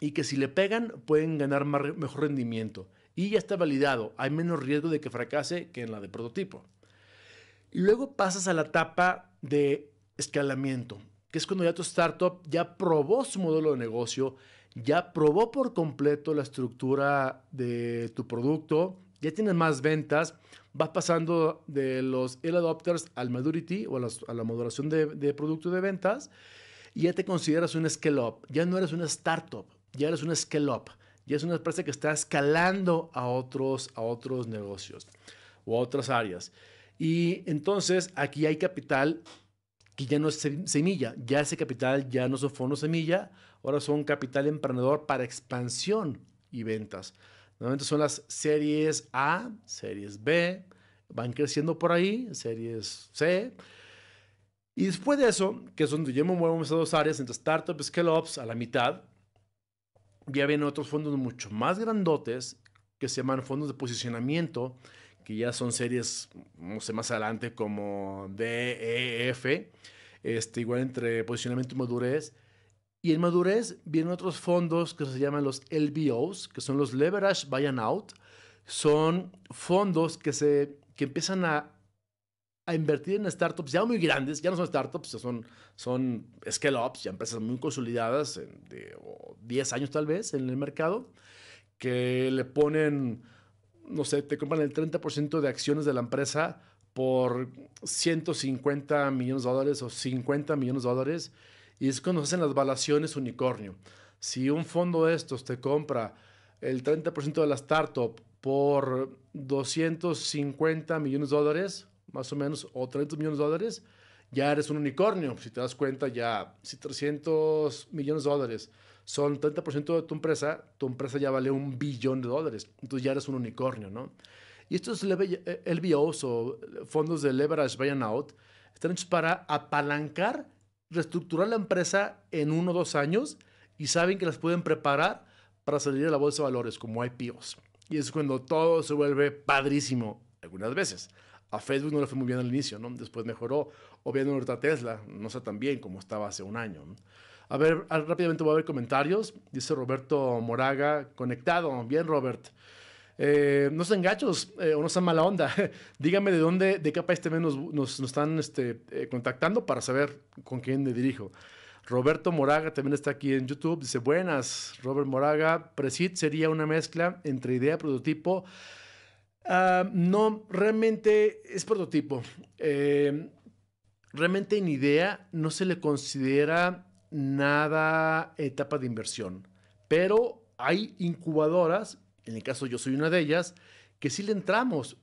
y que si le pegan pueden ganar mejor rendimiento. Y ya está validado, hay menos riesgo de que fracase que en la de prototipo. Y luego pasas a la etapa de escalamiento, que es cuando ya tu startup ya probó su modelo de negocio, ya probó por completo la estructura de tu producto, ya tienes más ventas, vas pasando de los early adopters al maturity o a la maduración de producto de ventas y ya te consideras un scale-up. Ya no eres una startup, ya eres un scale-up. Ya es una empresa que está escalando a otros negocios o a otras áreas. Y entonces aquí hay capital que ya no es semilla, ya ese capital ya no son fondos semilla, ahora son capital emprendedor para expansión y ventas. Normalmente son las series A, series B, van creciendo por ahí, series C. Y después de eso, que es donde yo me muevo en esas dos áreas, entre startups, scale-ups, a la mitad, ya vienen otros fondos mucho más grandotes que se llaman fondos de posicionamiento, que ya son series, no sé, más adelante como D, E, F, igual entre posicionamiento y madurez. Y en madurez vienen otros fondos que se llaman los LBOs, que son los Leverage Buy and Out. Son fondos que empiezan a invertir en startups ya muy grandes, ya no son startups, son scale-ups, ya empresas muy consolidadas de 10 años tal vez en el mercado, que le ponen, no sé, te compran el 30% de acciones de la empresa por 150 millones de dólares o 50 millones de dólares, y es cuando se hacen las valuaciones unicornio. Si un fondo de estos te compra el 30% de la startup por 250 millones de dólares, más o menos, o 30 millones de dólares, ya eres un unicornio. Si te das cuenta, ya, si 300 millones de dólares son 30% de tu empresa ya vale $1 billón. Entonces ya eres un unicornio, ¿no? Y estos LBOs o fondos de leverage buy and out están hechos para apalancar, reestructurar la empresa en 1 o 2 años y saben que las pueden preparar para salir a la bolsa de valores como IPOs. Y es cuando todo se vuelve padrísimo algunas veces. A Facebook no le fue muy bien al inicio, ¿no? Después mejoró. O bien ahorita Tesla, no está tan bien como estaba hace un año, ¿no? A ver, rápidamente voy a ver comentarios. Dice Roberto Moraga, conectado. Bien, Robert. No sean gachos o no sean mala onda. Dígame de qué país también nos están contactando para saber con quién me dirijo. Roberto Moraga también está aquí en YouTube. Dice, buenas, Robert Moraga. Presid sería una mezcla entre idea, prototipo No, realmente es prototipo. Realmente en idea no se le considera nada etapa de inversión, pero hay incubadoras, en el caso yo soy una de ellas, que sí le entramos,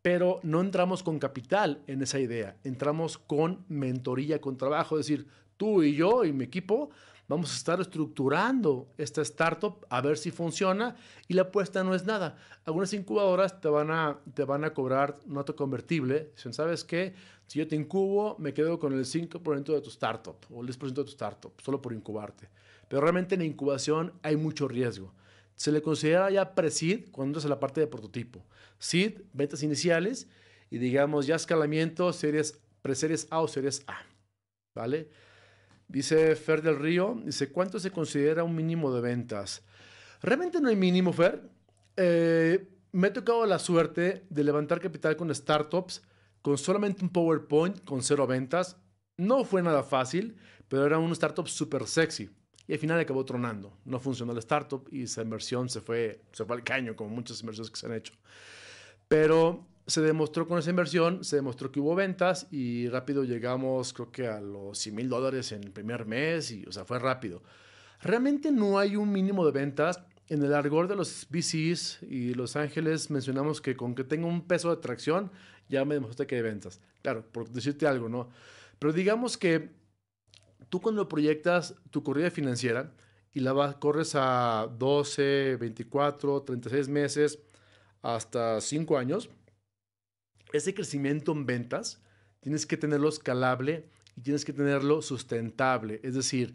pero no entramos con capital en esa idea, entramos con mentoría, con trabajo, es decir, tú y yo y mi equipo vamos a estar estructurando esta startup a ver si funciona y la apuesta no es nada. Algunas incubadoras te van a cobrar nota convertible. Dicen, ¿sabes qué? Si yo te incubo, me quedo con el 5% de tu startup o el 10% de tu startup, solo por incubarte. Pero realmente en la incubación hay mucho riesgo. Se le considera ya pre-seed cuando es la parte de prototipo. Seed, ventas iniciales y digamos ya escalamiento, pre-series A o series A. ¿Vale? Dice Fer del Río, dice, ¿cuánto se considera un mínimo de ventas? Realmente no hay mínimo, Fer. Me ha tocado la suerte de levantar capital con startups con solamente un PowerPoint, con cero ventas. No fue nada fácil, pero era un startup súper sexy. Y al final acabó tronando. No funcionó la startup y esa inversión se fue al caño, como muchas inversiones que se han hecho. Pero se demostró con esa inversión, se demostró que hubo ventas y rápido llegamos, creo que a los $100,000 en el primer mes y, o sea, fue rápido. Realmente no hay un mínimo de ventas. En el argot de los VCs y Los Ángeles mencionamos que con que tenga un peso de atracción ya me demostré que hay ventas. Claro, por decirte algo, ¿no? Pero digamos que tú cuando proyectas tu corrida financiera y corres a 12, 24, 36 meses hasta 5 años, ese crecimiento en ventas tienes que tenerlo escalable y tienes que tenerlo sustentable. Es decir,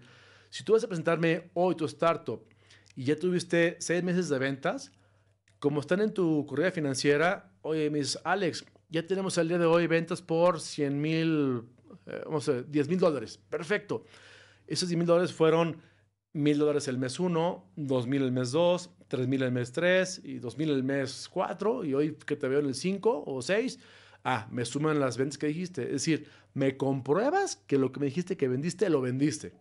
si tú vas a presentarme hoy tu startup y ya tuviste 6 meses de ventas, como están en tu corrida financiera, oye, me dices, Alex, ya tenemos al día de hoy ventas por 100,000, vamos a ver, $10,000. Perfecto. Esos $10,000 fueron $1,000 el mes uno, 2,000 el mes 2, 3,000 el mes 3 y 2,000 el mes 4. Y hoy que te veo en el 5 o 6, me suman las ventas que dijiste. Es decir, me compruebas que lo que me dijiste que vendiste, lo vendiste.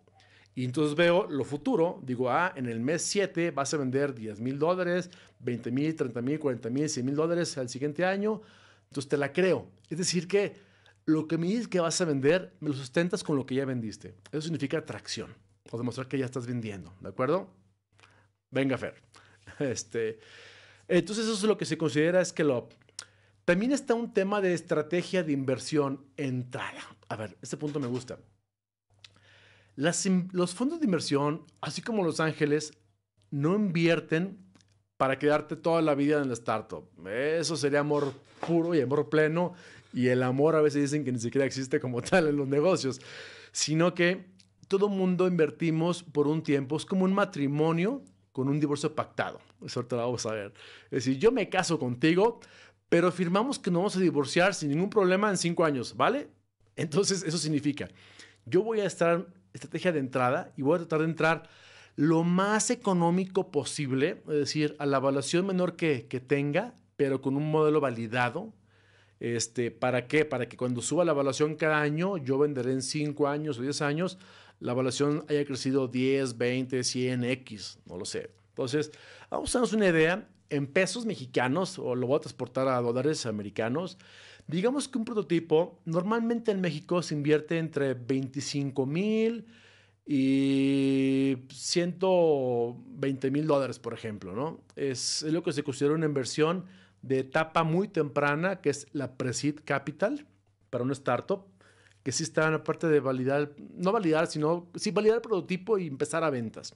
Y entonces veo lo futuro, digo, en el mes 7 vas a vender $10,000, 20,000, 30,000, 40,000, $100,000 al siguiente año. Entonces te la creo. Es decir, que lo que me dices que vas a vender, me lo sustentas con lo que ya vendiste. Eso significa atracción o demostrar que ya estás vendiendo, ¿de acuerdo? Venga, Fer. Este, entonces eso es lo que se considera scale up. También está un tema de estrategia de inversión entrada. A ver, este punto me gusta. Los fondos de inversión, así como Los Ángeles, no invierten para quedarte toda la vida en la startup. Eso sería amor puro y amor pleno. Y el amor a veces dicen que ni siquiera existe como tal en los negocios, sino que todo mundo invertimos por un tiempo. Es como un matrimonio con un divorcio pactado. Eso te lo vamos a ver. Es decir, yo me caso contigo, pero firmamos que nos vamos a divorciar sin ningún problema en 5 años, ¿vale? Entonces, eso significa, yo voy a estar estrategia de entrada y voy a tratar de entrar lo más económico posible, es decir, a la evaluación menor que tenga, pero con un modelo validado. ¿Para qué? Para que cuando suba la evaluación cada año, yo venderé en 5 años o 10 años, la evaluación haya crecido 10, 20, 100x, no lo sé. Entonces, vamos a darnos una idea en pesos mexicanos, o lo voy a transportar a dólares americanos. Digamos que un prototipo, normalmente en México se invierte entre 25,000 y $120,000, por ejemplo, ¿no? Es lo que se considera una inversión de etapa muy temprana, que es la Pre-Seed Capital para una startup, que sí está en la parte de validar, no validar, sino sí validar el prototipo y empezar a ventas.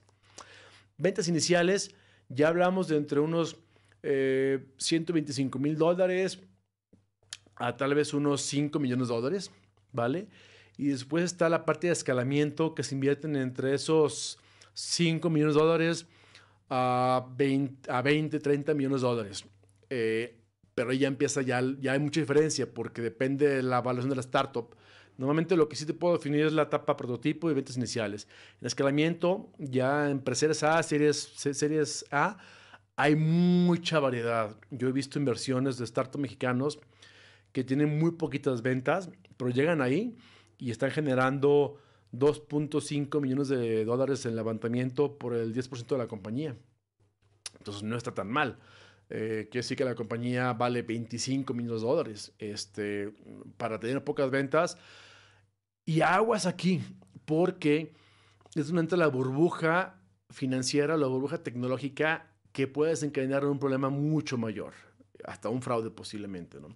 Ventas iniciales, ya hablamos de entre unos $125,000 a tal vez unos $5 millones, ¿vale? Y después está la parte de escalamiento que se invierten entre esos $5 millones a 20, $30 millones. Pero ahí ya empieza, ya hay mucha diferencia porque depende de la evaluación de la startup. Normalmente lo que sí te puedo definir es la etapa prototipo y ventas iniciales. En escalamiento, ya en preseries A, series A, hay mucha variedad. Yo he visto inversiones de startups mexicanos que tienen muy poquitas ventas, pero llegan ahí y están generando $2.5 millones en levantamiento por el 10% de la compañía. Entonces no está tan mal. Quiere decir que la compañía vale $25 millones para tener pocas ventas. Y aguas aquí, porque es donde entra la burbuja financiera, la burbuja tecnológica que puede desencadenar un problema mucho mayor, hasta un fraude posiblemente, ¿no?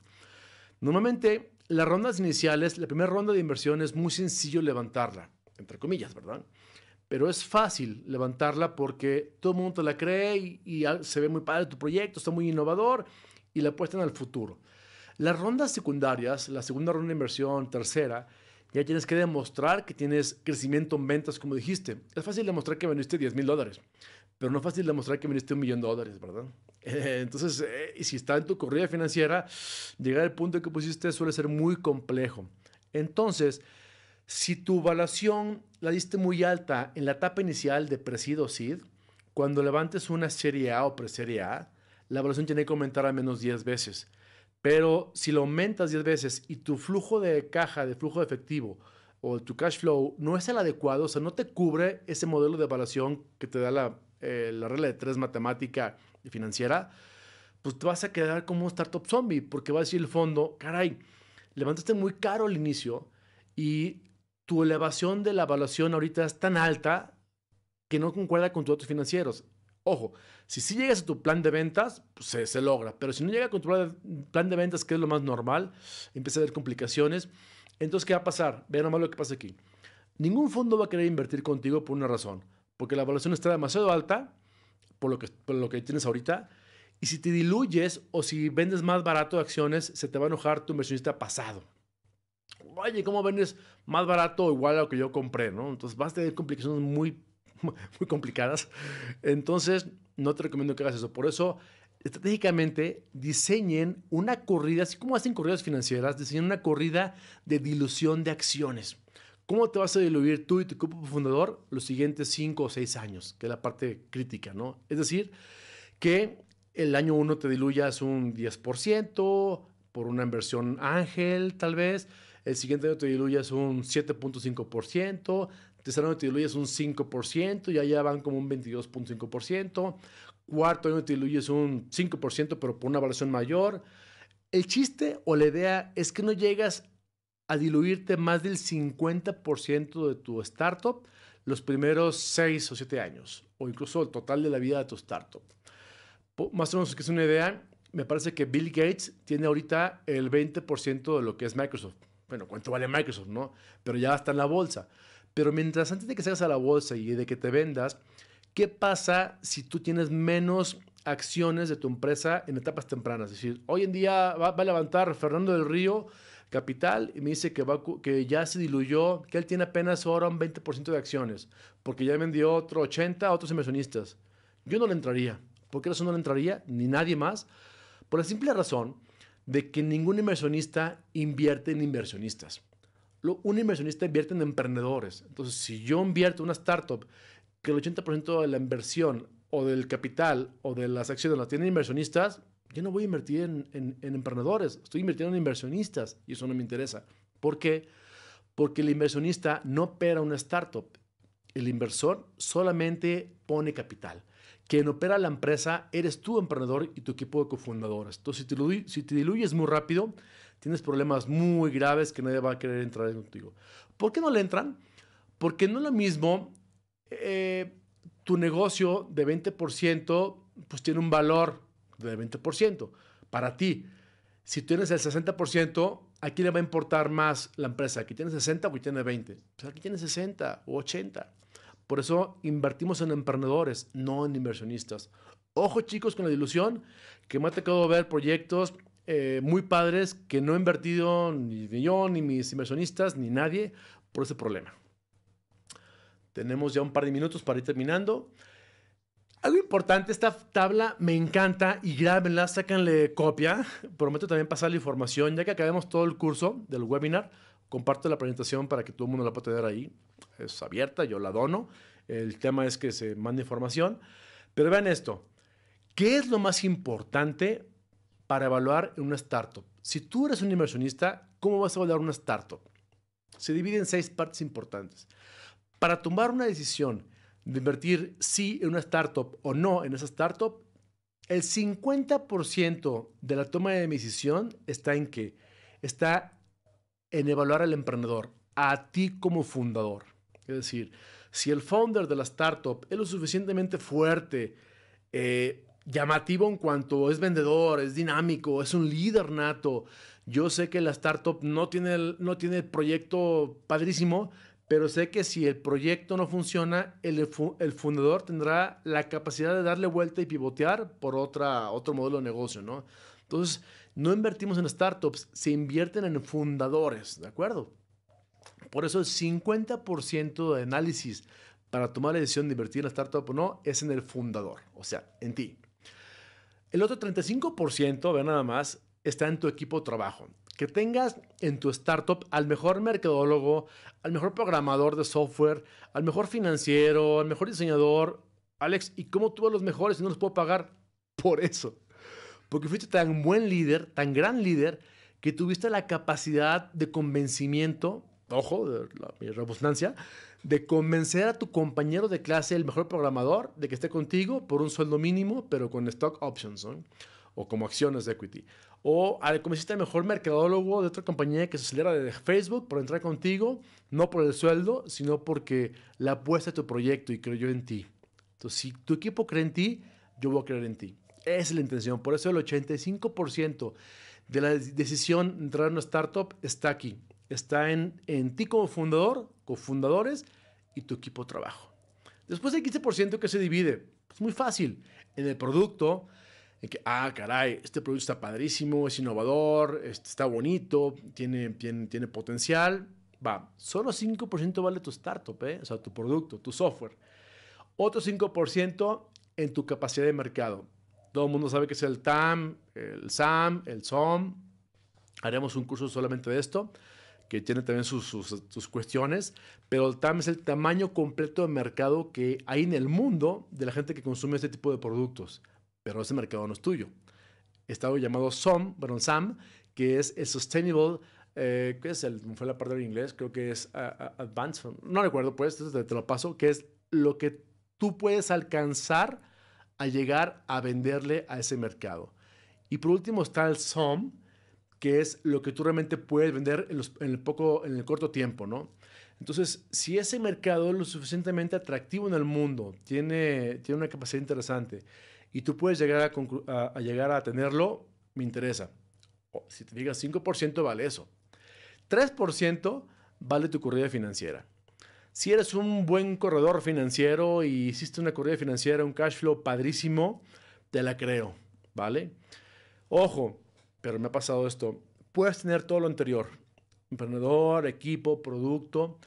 Normalmente, las rondas iniciales, la primera ronda de inversión es muy sencillo levantarla, entre comillas, ¿verdad? Pero es fácil levantarla porque todo el mundo te la cree y se ve muy padre tu proyecto, está muy innovador y la apuestan al futuro. Las rondas secundarias, la segunda ronda de inversión, tercera, ya tienes que demostrar que tienes crecimiento en ventas, como dijiste. Es fácil demostrar que vendiste $10,000, pero no es fácil demostrar que vendiste $1,000,000, ¿verdad? Entonces, y si está en tu corrida financiera, llegar al punto que pusiste suele ser muy complejo. Entonces, si tu evaluación la diste muy alta en la etapa inicial de Pre-Seed o Seed, cuando levantes una serie A o pre-serie A, la evaluación tiene que aumentar al menos 10 veces. Pero si lo aumentas 10 veces y tu flujo de caja, de flujo de efectivo o tu cash flow no es el adecuado, o sea, no te cubre ese modelo de evaluación que te da la regla de tres matemática y financiera, pues te vas a quedar como un startup zombie, porque va a decir el fondo, caray, levantaste muy caro al inicio y tu elevación de la evaluación ahorita es tan alta que no concuerda con tus datos financieros. Ojo, si sí llegas a tu plan de ventas, pues se logra, pero si no llega con tu plan de ventas, que es lo más normal, empieza a haber complicaciones. Entonces, ¿qué va a pasar? Vean nomás lo que pasa aquí. Ningún fondo va a querer invertir contigo por una razón, porque la evaluación está demasiado alta por lo que tienes ahorita, y si te diluyes o si vendes más barato de acciones, se te va a enojar tu inversionista pasado. Oye, ¿cómo vendes más barato o igual a lo que yo compré? ¿No? Entonces vas a tener complicaciones muy complicadas. Entonces, no te recomiendo que hagas eso. Por eso, estratégicamente, diseñen una corrida, así como hacen corridas financieras, diseñen una corrida de dilución de acciones. ¿Cómo te vas a diluir tú y tu grupo fundador los siguientes 5 o 6 años? Que es la parte crítica, ¿no? Es decir, que el año 1 te diluyas un 10% por una inversión ángel, tal vez. El siguiente año te diluyas un 7.5%. Tercer año te diluyes un 5%. Y allá van como un 22.5%. Cuarto año te diluyes un 5%, pero por una evaluación mayor. El chiste o la idea es que no llegas a diluirte más del 50% de tu startup los primeros 6 o 7 años, o incluso el total de la vida de tu startup. Más o menos que es una idea, me parece que Bill Gates tiene ahorita el 20% de lo que es Microsoft. Bueno, ¿cuánto vale Microsoft, no? Pero ya está en la bolsa. Pero mientras antes de que salgas a la bolsa y de que te vendas, ¿qué pasa si tú tienes menos acciones de tu empresa en etapas tempranas? Es decir, hoy en día va a levantar Fernando del Río Capital y me dice que ya se diluyó, que él tiene apenas ahora un 20% de acciones, porque ya vendió otro 80 a otros inversionistas. Yo no le entraría. ¿Por qué razón no le entraría? Ni nadie más. Por la simple razón de que ningún inversionista invierte en inversionistas. Un inversionista invierte en emprendedores. Entonces, si yo invierto en una startup que el 80% de la inversión o del capital o de las acciones las tienen inversionistas, yo no voy a invertir en emprendedores. Estoy invirtiendo en inversionistas y eso no me interesa. ¿Por qué? Porque el inversionista no opera una startup. El inversor solamente pone capital. Quien opera la empresa eres tú, emprendedor, y tu equipo de cofundadores. Entonces, si te diluyes muy rápido, tienes problemas muy graves que nadie va a querer entrar contigo. ¿Por qué no le entran? Porque no es lo mismo tu negocio de 20%, pues tiene un valor de 20% para ti. Si tienes el 60%, ¿a quién le va a importar más la empresa? ¿Aquí tienes 60 o aquí tienes 20? Pues aquí tienes 60 o 80. Por eso invertimos en emprendedores, no en inversionistas. Ojo chicos con la dilución, que me ha tocado ver proyectos muy padres que no he invertido ni yo, ni mis inversionistas, ni nadie por ese problema. Tenemos ya un par de minutos para ir terminando. Algo importante, esta tabla me encanta y grábenla, sácanle copia. Prometo también pasar la información. Ya que acabemos todo el curso del webinar, comparto la presentación para que todo el mundo la pueda tener ahí. Es abierta, yo la dono. El tema es que se mande información. Pero vean esto. ¿Qué es lo más importante para evaluar en una startup? Si tú eres un inversionista, ¿cómo vas a evaluar una startup? Se divide en 6 partes importantes. Para tomar una decisión de invertir sí en una startup o no en esa startup, El 50% de la toma de decisión está en qué? Está en evaluar al emprendedor, a ti como fundador. Es decir, si el founder de la startup es lo suficientemente fuerte, llamativo en cuanto es vendedor, es dinámico, es un líder nato. Yo sé que la startup no tiene el proyecto padrísimo, pero sé que si el proyecto no funciona, el fundador tendrá la capacidad de darle vuelta y pivotear por otro modelo de negocio, ¿no? Entonces, no invertimos en startups, se invierten en fundadores, ¿de acuerdo? Por eso el 50% de análisis para tomar la decisión de invertir en la startup o no es en el fundador, o sea, en ti. El otro 35%, ve nada más, está en tu equipo de trabajo. Que tengas en tu startup al mejor mercadólogo, al mejor programador de software, al mejor financiero, al mejor diseñador. Alex, ¿y cómo tuve los mejores y no los puedo pagar? Por eso. Porque fuiste tan buen líder, tan gran líder, que tuviste la capacidad de convencimiento, ojo, mi redundancia, de convencer a tu compañero de clase, el mejor programador, de que esté contigo por un sueldo mínimo, pero con stock options, ¿no? O como acciones de equity. O al convenciste al mejor mercadólogo de otra compañía que se saliera de Facebook por entrar contigo, no por el sueldo, sino porque la apuesta a tu proyecto y creyó en ti. Entonces, si tu equipo cree en ti, yo voy a creer en ti. Esa es la intención. Por eso el 85% de la decisión de entrar en una startup está aquí. Está en ti como fundador, cofundadores y tu equipo de trabajo. Después hay 15% que se divide. Es muy fácil. En el producto, en que, caray, este producto está padrísimo, es innovador, está bonito, tiene potencial. Va, solo 5% vale tu startup, o sea, tu producto, tu software. Otro 5% en tu capacidad de mercado. Todo el mundo sabe que es el TAM, el SAM, el SOM. Haremos un curso solamente de esto, que tiene también sus cuestiones, pero el TAM es el tamaño completo de mercado que hay en el mundo de la gente que consume este tipo de productos, pero ese mercado no es tuyo. Está llamado SAM, que es el Sustainable, ¿qué es fue la parte del inglés? Creo que es Advanced, no recuerdo pues, te lo paso, que es lo que tú puedes alcanzar a llegar a venderle a ese mercado. Y por último está el SOM, que es lo que tú realmente puedes vender en el corto tiempo, ¿no? Entonces, si ese mercado es lo suficientemente atractivo en el mundo, tiene una capacidad interesante y tú puedes llegar a llegar a tenerlo, me interesa. Si te digas 5% vale eso. 3% vale tu corrida financiera. Si eres un buen corredor financiero y hiciste una corrida financiera, un cash flow padrísimo, te la creo, ¿vale? Ojo, pero me ha pasado esto. Puedes tener todo lo anterior, emprendedor, equipo, producto,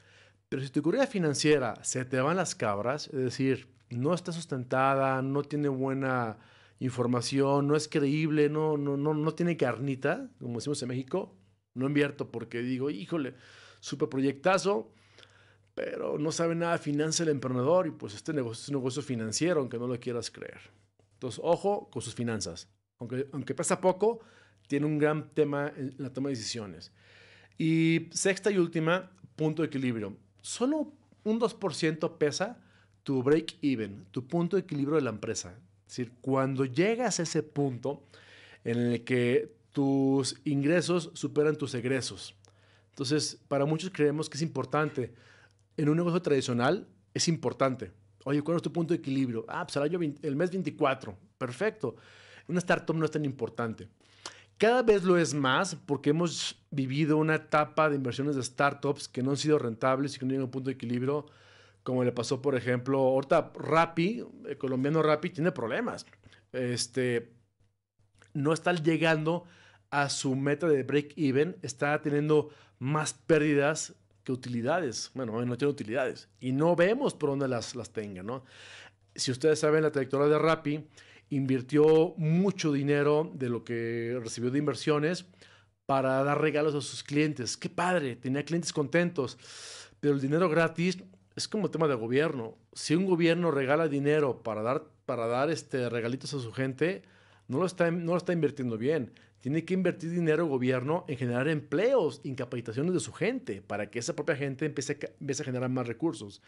pero si tu corrida financiera se te van las cabras, es decir, no está sustentada, no tiene buena información, no es creíble, no tiene carnita, como decimos en México, no invierto porque digo, híjole, super proyectazo, pero no sabe nada de finanzas el emprendedor y pues este negocio es un negocio financiero, aunque no lo quieras creer. Entonces, ojo con sus finanzas. Aunque pesa poco, tiene un gran tema en la toma de decisiones. Y sexta y última, punto de equilibrio. Solo un 2% pesa tu break-even, tu punto de equilibrio de la empresa. Es decir, cuando llegas a ese punto en el que tus ingresos superan tus egresos. Entonces, para muchos creemos que es importante. En un negocio tradicional es importante. Oye, ¿cuál es tu punto de equilibrio? Pues el mes 24. Perfecto. Una startup no es tan importante. Cada vez lo es más porque hemos vivido una etapa de inversiones de startups que no han sido rentables y que no llegan a un punto de equilibrio, como le pasó, por ejemplo, ahorita Rappi, el colombiano Rappi, tiene problemas. No está llegando a su meta de break-even, está teniendo más pérdidas que utilidades. Bueno, no tiene utilidades y no vemos por dónde las tenga, ¿no? Si ustedes saben, la trayectoria de Rappi invirtió mucho dinero de lo que recibió de inversiones para dar regalos a sus clientes. ¡Qué padre! Tenía clientes contentos, pero el dinero gratis es como tema de gobierno. Si un gobierno regala dinero para dar regalitos a su gente, no lo está invirtiendo bien. Tiene que invertir dinero el gobierno en generar empleos, incapacitaciones de su gente, para que esa propia gente empiece a generar más recursos.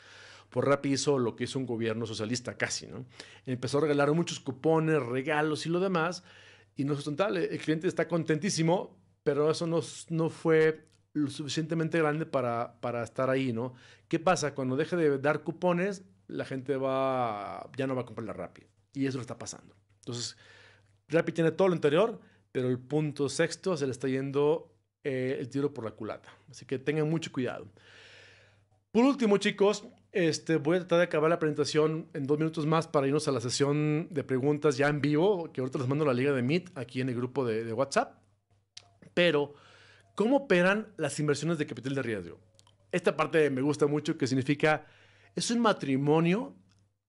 Pues Rappi hizo lo que hizo un gobierno socialista casi, ¿no? Empezó a regalar muchos cupones, regalos y lo demás, y no es sustentable. El cliente está contentísimo, pero eso no fue lo suficientemente grande para estar ahí, ¿no? ¿Qué pasa? Cuando deje de dar cupones, la gente ya no va a comprar la Rappi. Y eso lo está pasando. Entonces, Rappi tiene todo lo interior, pero el punto sexto se le está yendo el tiro por la culata. Así que tengan mucho cuidado. Por último, chicos, voy a tratar de acabar la presentación en 2 minutos más para irnos a la sesión de preguntas ya en vivo, que ahorita les mando la liga de Meet aquí en el grupo de WhatsApp. Pero, ¿cómo operan las inversiones de capital de riesgo? Esta parte me gusta mucho, que significa, es un matrimonio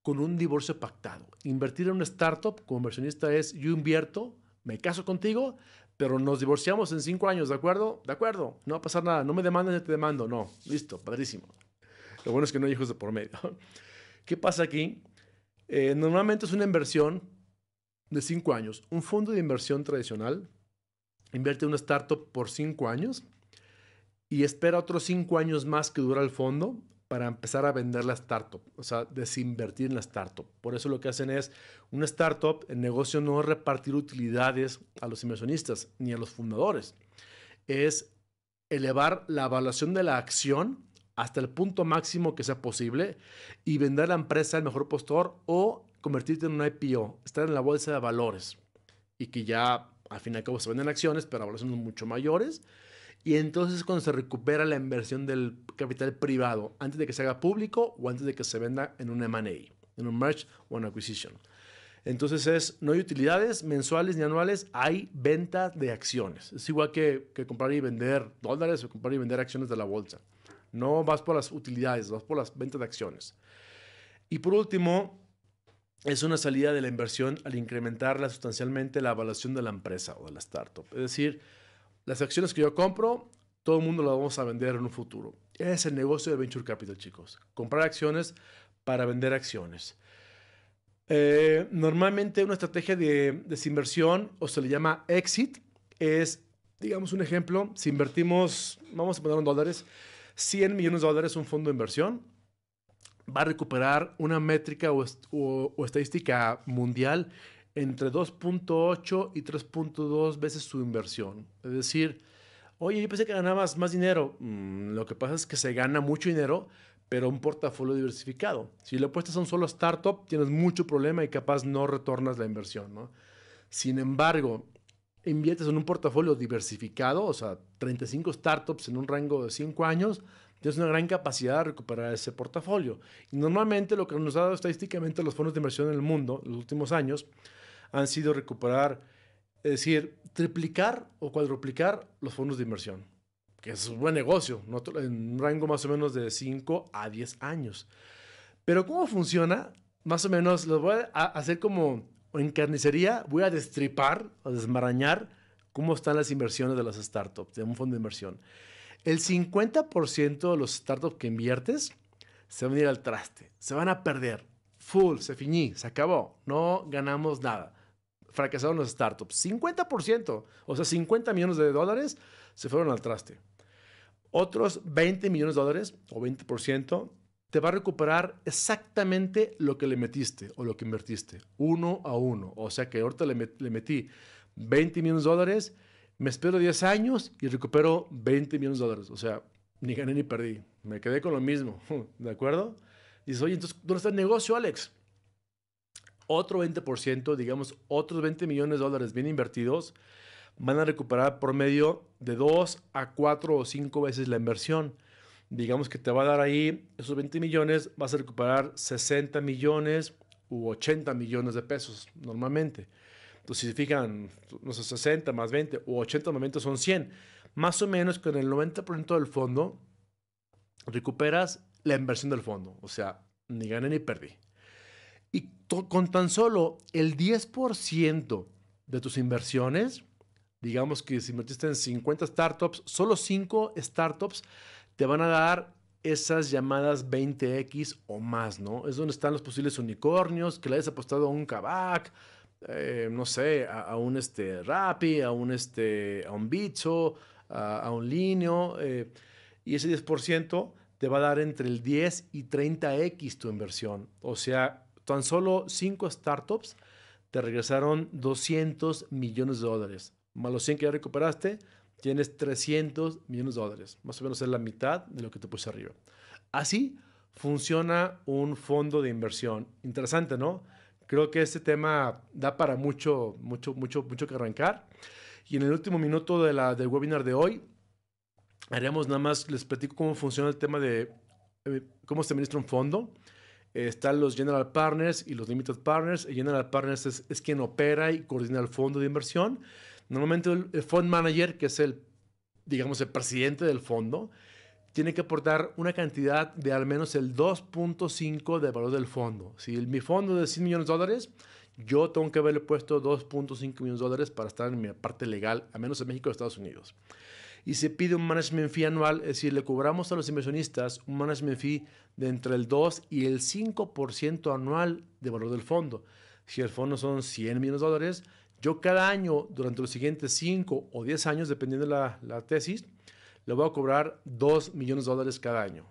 con un divorcio pactado. Invertir en una startup como inversionista es, yo invierto, me caso contigo, pero nos divorciamos en 5 años, ¿de acuerdo? De acuerdo, no va a pasar nada, no me demandas, yo te demando, no, listo, padrísimo. Lo bueno es que no hay hijos de por medio. ¿Qué pasa aquí? Normalmente es una inversión de 5 años. Un fondo de inversión tradicional invierte en una startup por 5 años y espera otros 5 años más que dura el fondo para empezar a vender la startup, o sea, desinvertir en la startup. Por eso lo que hacen es, una startup, el negocio no es repartir utilidades a los inversionistas ni a los fundadores, es elevar la evaluación de la acción hasta el punto máximo que sea posible y vender la empresa al mejor postor o convertirte en una IPO, estar en la bolsa de valores y que ya al fin y al cabo se venden acciones, pero a valoraciones mucho mayores. Y entonces es cuando se recupera la inversión del capital privado, antes de que se haga público o antes de que se venda en un M&A, en un merge o en acquisition. Entonces no hay utilidades mensuales ni anuales, hay venta de acciones. Es igual que comprar y vender dólares o comprar y vender acciones de la bolsa. No vas por las utilidades, vas por las ventas de acciones. Y por último, es una salida de la inversión al incrementarla sustancialmente la evaluación de la empresa o de la startup. Es decir, las acciones que yo compro, todo el mundo las vamos a vender en un futuro. Es el negocio de Venture Capital, chicos. Comprar acciones para vender acciones. Normalmente una estrategia de desinversión, o se le llama exit, es, digamos un ejemplo, si invertimos, vamos a poner en dólares, $100 millones un fondo de inversión, va a recuperar una métrica o estadística mundial entre 2.8 y 3.2 veces su inversión. Es decir, oye, yo pensé que ganabas más dinero. Lo que pasa es que se gana mucho dinero, pero un portafolio diversificado. Si le apuestas a un solo startup, tienes mucho problema y capaz no retornas la inversión, ¿no? Sin embargo, inviertes en un portafolio diversificado, o sea, 35 startups en un rango de 5 años, tienes una gran capacidad de recuperar ese portafolio. Y normalmente lo que nos ha dado estadísticamente los fondos de inversión en el mundo en los últimos años han sido recuperar, es decir, triplicar o cuadruplicar los fondos de inversión, que es un buen negocio, ¿no? En un rango más o menos de 5 a 10 años. Pero ¿cómo funciona? Más o menos, lo voy a hacer como en carnicería, voy a destripar, a desmarañar cómo están las inversiones de las startups, de un fondo de inversión. El 50% de los startups que inviertes se van a ir al traste, se van a perder. Full, se finí, se acabó, no ganamos nada. Fracasaron los startups. 50%, o sea, $50 millones se fueron al traste. Otros $20 millones o 20% te va a recuperar exactamente lo que le metiste o lo que invertiste, 1 a 1. O sea que ahorita le metí $20 millones, me espero 10 años y recupero $20 millones. O sea, ni gané ni perdí. Me quedé con lo mismo, ¿de acuerdo? Y dices, oye, entonces, ¿dónde está el negocio, Alex? Otro 20%, digamos, otros $20 millones bien invertidos, van a recuperar por medio de 2 a 4 o 5 veces la inversión. Digamos que te va a dar ahí esos 20 millones, vas a recuperar 60 millones u 80 millones de pesos normalmente. Entonces, si se fijan, no sé, 60 más 20 u 80 momentos son 100. Más o menos con el 90% del fondo recuperas la inversión del fondo. O sea, ni gané ni perdí. Y con tan solo el 10% de tus inversiones, digamos que si invertiste en 50 startups, solo 5 startups te van a dar esas llamadas 20x o más, ¿no? Es donde están los posibles unicornios, que le hayas apostado a un Kavak, no sé, a un Rappi, a un Bitso, a un Linio, y ese 10% te va a dar entre el 10 y 30x tu inversión. O sea, tan solo 5 startups te regresaron $200 millones. Más los 100 que ya recuperaste, tienes $300 millones. Más o menos es la mitad de lo que te puse arriba. Así funciona un fondo de inversión. Interesante, ¿no? Creo que este tema da para mucho que arrancar. Y en el último minuto del webinar de hoy, haremos nada más, les platico cómo funciona el tema de cómo se administra un fondo. Están los General Partners y los Limited Partners. El General Partners es quien opera y coordina el fondo de inversión. Normalmente el Fund Manager, que es digamos, el presidente del fondo, tiene que aportar una cantidad de al menos el 2.5 del valor del fondo. Si mi fondo es de $100 millones, yo tengo que haberle puesto $2.5 millones para estar en mi parte legal, a menos en México o Estados Unidos. Y se pide un management fee anual, es decir, le cobramos a los inversionistas un management fee de entre el 2 y el 5% anual de valor del fondo. Si el fondo son $100 millones, yo cada año, durante los siguientes 5 o 10 años, dependiendo de la tesis, le voy a cobrar $2 millones cada año.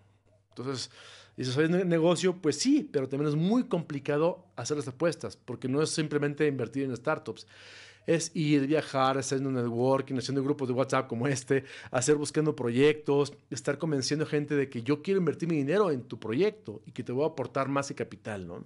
Entonces, dices, ¿es negocio? Pues sí, pero también es muy complicado hacer las apuestas, porque no es simplemente invertir en startups. Es ir, viajar, haciendo networking, haciendo grupos de WhatsApp como buscando proyectos, estar convenciendo gente de que yo quiero invertir mi dinero en tu proyecto y que te voy a aportar más de capital, ¿no?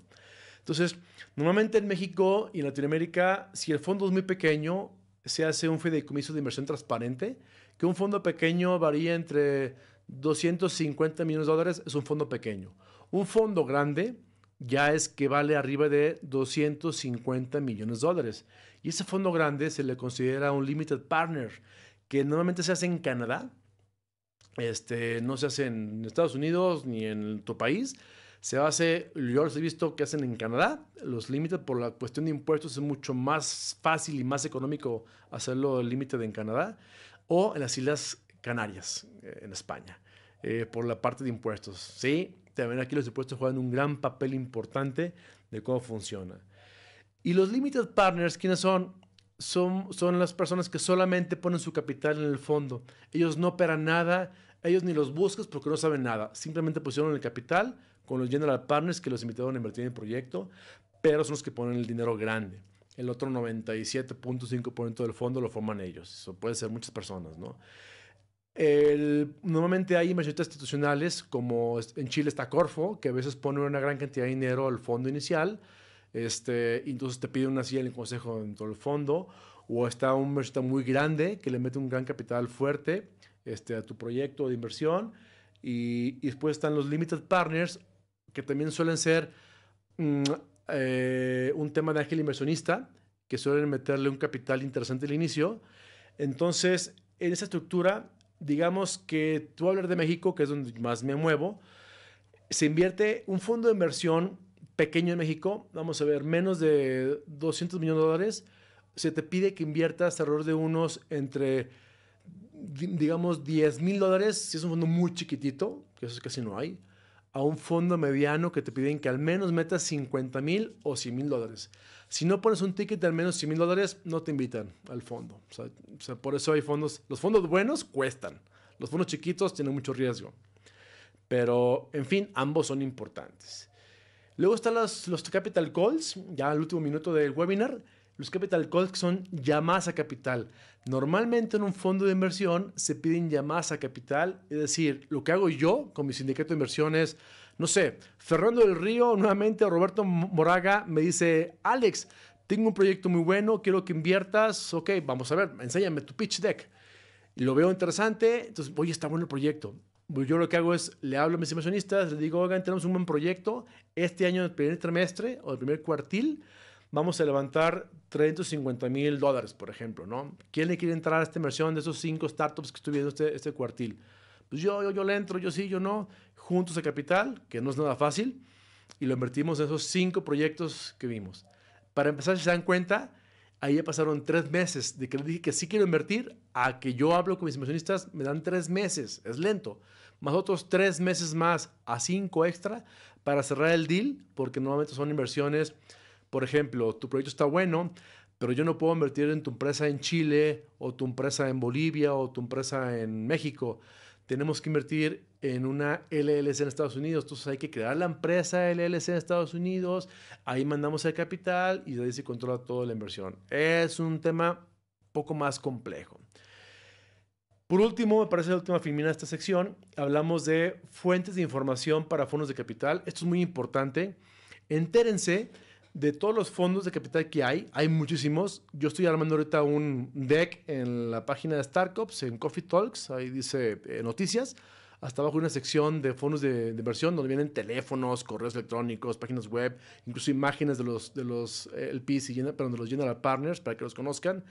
Entonces, normalmente en México y en Latinoamérica, si el fondo es muy pequeño, se hace un fideicomiso de inversión transparente, que un fondo pequeño varía entre $250 millones, es un fondo pequeño. Un fondo grande ya es que vale arriba de $250 millones. Y ese fondo grande se le considera un limited partner, que normalmente se hace en Canadá, no se hace en Estados Unidos ni en tu país. Yo los he visto que hacen en Canadá. Los limited, por la cuestión de impuestos, es mucho más fácil y más económico hacerlo limited en Canadá o en las Islas Canarias, en España, por la parte de impuestos. Sí, también aquí los impuestos juegan un gran papel importante de cómo funciona. Y los limited partners, ¿quiénes son? Son las personas que solamente ponen su capital en el fondo. Ellos no operan nada, ellos ni los buscas porque no saben nada. Simplemente pusieron el capital con los general partners que los invitaron a invertir en el proyecto, pero son los que ponen el dinero grande. El otro 97.5% del fondo lo forman ellos. Eso puede ser muchas personas, ¿no? Normalmente hay inversionistas institucionales, como en Chile está Corfo, que a veces pone una gran cantidad de dinero al fondo inicial, y entonces te pide una silla en el consejo dentro del fondo, o está un inversionista muy grande que le mete un gran capital fuerte a tu proyecto de inversión, y después están los limited partners, que también suelen ser un tema de ángel inversionista, que suelen meterle un capital interesante al inicio. Entonces, en esa estructura, digamos que tú hablar de México, que es donde más me muevo, se invierte un fondo de inversión pequeño en México, vamos a ver, menos de $200 millones, se te pide que inviertas alrededor de unos entre, digamos, $10,000, si es un fondo muy chiquitito, que eso casi no hay, a un fondo mediano que te piden que al menos metas $50,000 o $100,000. Si no pones un ticket de al menos $100,000, no te invitan al fondo. O sea, por eso hay fondos. Los fondos buenos cuestan. Los fondos chiquitos tienen mucho riesgo. Pero, en fin, ambos son importantes. Luego están los capital calls, ya al último minuto del webinar. Los capital calls son llamadas a capital. Normalmente en un fondo de inversión se piden llamadas a capital, es decir, lo que hago yo con mi sindicato de inversiones, no sé, Fernando del Río, nuevamente Roberto Moraga me dice, Alex, tengo un proyecto muy bueno, quiero que inviertas, ok, vamos a ver, enséñame tu pitch deck. Y lo veo interesante, entonces, oye, está bueno el proyecto. Yo lo que hago es, le hablo a mis inversionistas, les digo, oigan, tenemos un buen proyecto, este año, el primer trimestre o el primer cuartil, vamos a levantar $350,000, por ejemplo, ¿no? ¿Quién le quiere entrar a esta inversión de esos 5 startups que estoy viendo este cuartil? Pues yo le entro, yo sí, yo no, juntos a capital, que no es nada fácil, y lo invertimos en esos 5 proyectos que vimos. Para empezar, si se dan cuenta, ahí ya pasaron 3 meses de que les dije que sí quiero invertir a que yo hablo con mis inversionistas, me dan 3 meses, es lento. Más otros 3 meses más a 5 extra para cerrar el deal, porque normalmente son inversiones. Por ejemplo, tu proyecto está bueno, pero yo no puedo invertir en tu empresa en Chile, o tu empresa en Bolivia, o tu empresa en México. tenemos que invertir en una LLC en Estados Unidos. Entonces hay que crear la empresa LLC en Estados Unidos, ahí mandamos el capital y de ahí se controla toda la inversión. Es un tema poco más complejo. Por último, me parece la última filmina de esta sección, hablamos de fuentes de información para fondos de capital. Esto es muy importante. Entérense de todos los fondos de capital que hay muchísimos. Yo estoy armando ahorita un deck en la página de Startups, en Coffee Talks, ahí dice noticias. Hasta abajo hay una sección de fondos de inversión donde vienen teléfonos, correos electrónicos, páginas web, incluso imágenes de los LPs, de los General Partners, para que los conozcan,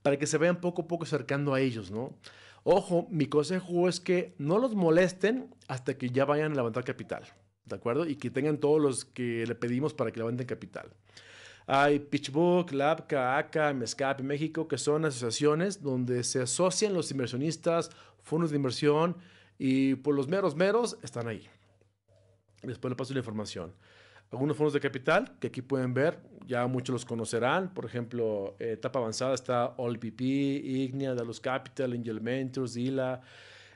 para que se vayan poco a poco acercando a ellos, ¿no? Ojo, mi consejo es que no los molesten hasta que ya vayan a levantar capital, ¿de acuerdo? Y que tengan todos los que le pedimos para que levanten capital. Hay PitchBook, Labka, ACA, Mescap México, que son asociaciones donde se asocian los inversionistas, fondos de inversión, y por los meros están ahí. Después le paso la información. Algunos fondos de capital que aquí pueden ver, ya muchos los conocerán. Por ejemplo, etapa avanzada está AllPP, Ignea, Dallas Capital, Angel Ventures, Dila.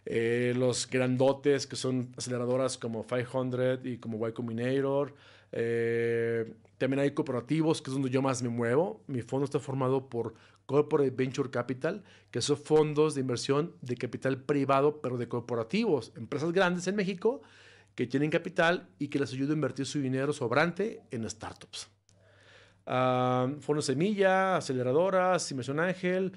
Los grandotes que son aceleradoras como 500 y como Y Combinator. También hay cooperativos, que es donde yo más me muevo. Mi fondo está formado por Corporate Venture Capital, que son fondos de inversión de capital privado, pero de corporativos, empresas grandes en México que tienen capital y que les ayuda a invertir su dinero sobrante en startups. Fondos semilla, aceleradoras, inversión ángel.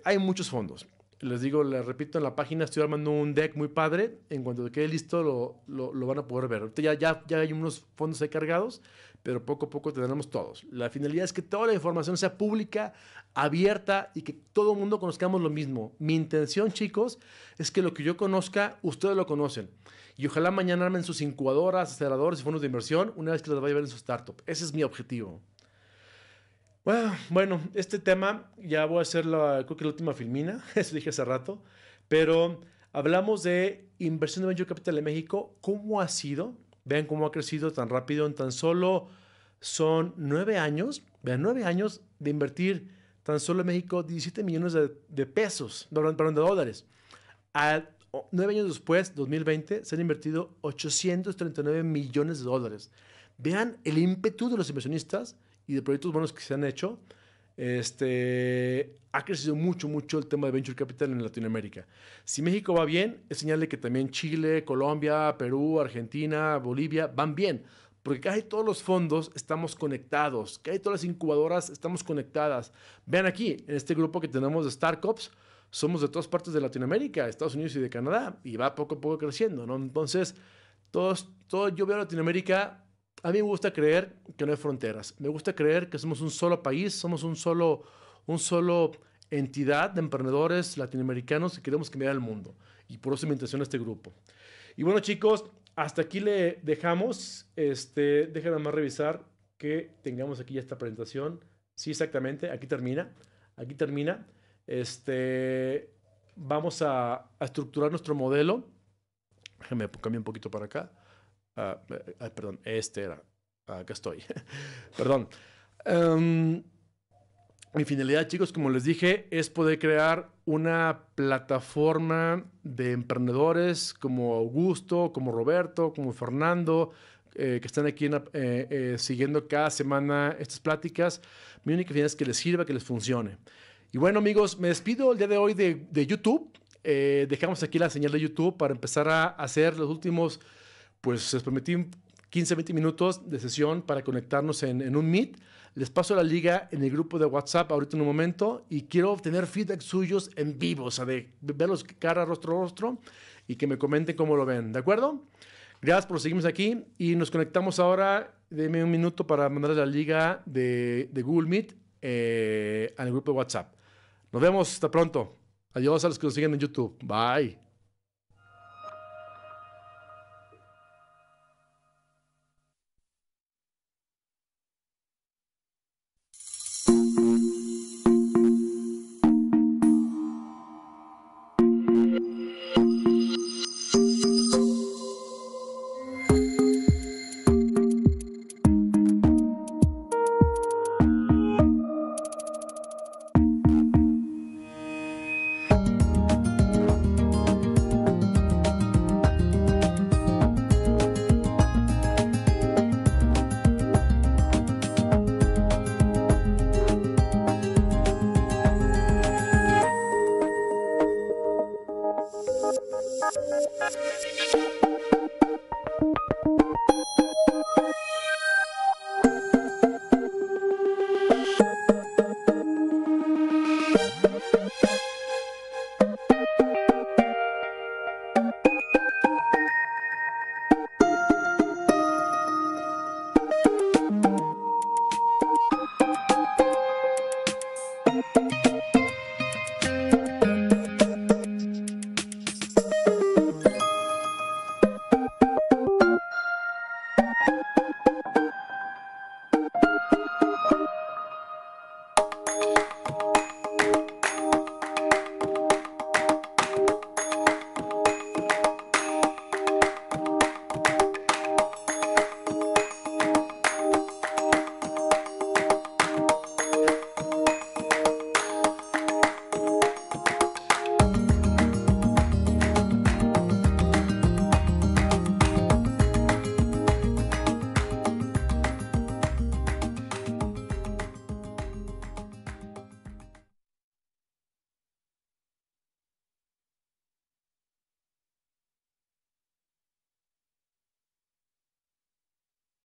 Hay muchos fondos. Les digo, les repito, en la página estoy armando un deck muy padre. En cuanto quede listo, lo van a poder ver. Ahorita ya hay unos fondos ahí cargados, pero poco a poco tendremos todos. La finalidad es que toda la información sea pública, abierta y que todo el mundo conozcamos lo mismo. Mi intención, chicos, es que lo que yo conozca, ustedes lo conocen. Y ojalá mañana armen sus incubadoras, aceleradores y fondos de inversión una vez que los vaya a ver en su startup. Ese es mi objetivo. Bueno, este tema ya voy a hacer creo que la última filmina, eso dije hace rato, pero hablamos de inversión de Venture Capital en México, cómo ha sido, vean cómo ha crecido tan rápido, en tan solo son 9 años, vean, 9 años de invertir tan solo en México 17 millones de pesos, perdón, de dólares. 9 años después, 2020, se han invertido 839 millones de dólares. Vean el ímpetu de los inversionistas y de proyectos buenos que se han hecho. Ha crecido mucho el tema de Venture Capital en Latinoamérica. Si México va bien, es señal de que también Chile, Colombia, Perú, Argentina, Bolivia van bien. Porque casi todos los fondos estamos conectados, casi todas las incubadoras estamos conectadas. Vean aquí, en este grupo que tenemos de startups, somos de todas partes de Latinoamérica, Estados Unidos y de Canadá, y va poco a poco creciendo, ¿no? Entonces, yo veo a Latinoamérica. A mí me gusta creer que no hay fronteras. Me gusta creer que somos un solo país, somos un solo entidad de emprendedores latinoamericanos que queremos cambiar el mundo. Y por eso mi intención es este grupo. Y bueno, chicos, hasta aquí le dejamos. Déjenme más revisar que tengamos aquí ya esta presentación. Sí, exactamente. Aquí termina. Aquí termina. Vamos a estructurar nuestro modelo. Déjenme cambiar un poquito para acá. Perdón, era. Acá estoy. Perdón. Mi finalidad, chicos, como les dije, es poder crear una plataforma de emprendedores como Augusto, como Roberto, como Fernando, que están aquí siguiendo cada semana estas pláticas. Mi única finalidad es que les sirva, que les funcione. Y bueno, amigos, me despido el día de hoy de YouTube. Dejamos aquí la señal de YouTube para empezar a hacer los últimos, pues les prometí 15, 20 minutos de sesión para conectarnos en un Meet. Les paso la liga en el grupo de WhatsApp ahorita en un momento y quiero obtener feedback suyos en vivo, o sea, de verlos cara, rostro a rostro y que me comenten cómo lo ven, ¿de acuerdo? Gracias por seguirnos aquí y nos conectamos ahora. Denme un minuto para mandarles la liga de Google Meet al grupo de WhatsApp. Nos vemos, hasta pronto. Adiós a los que nos siguen en YouTube. Bye.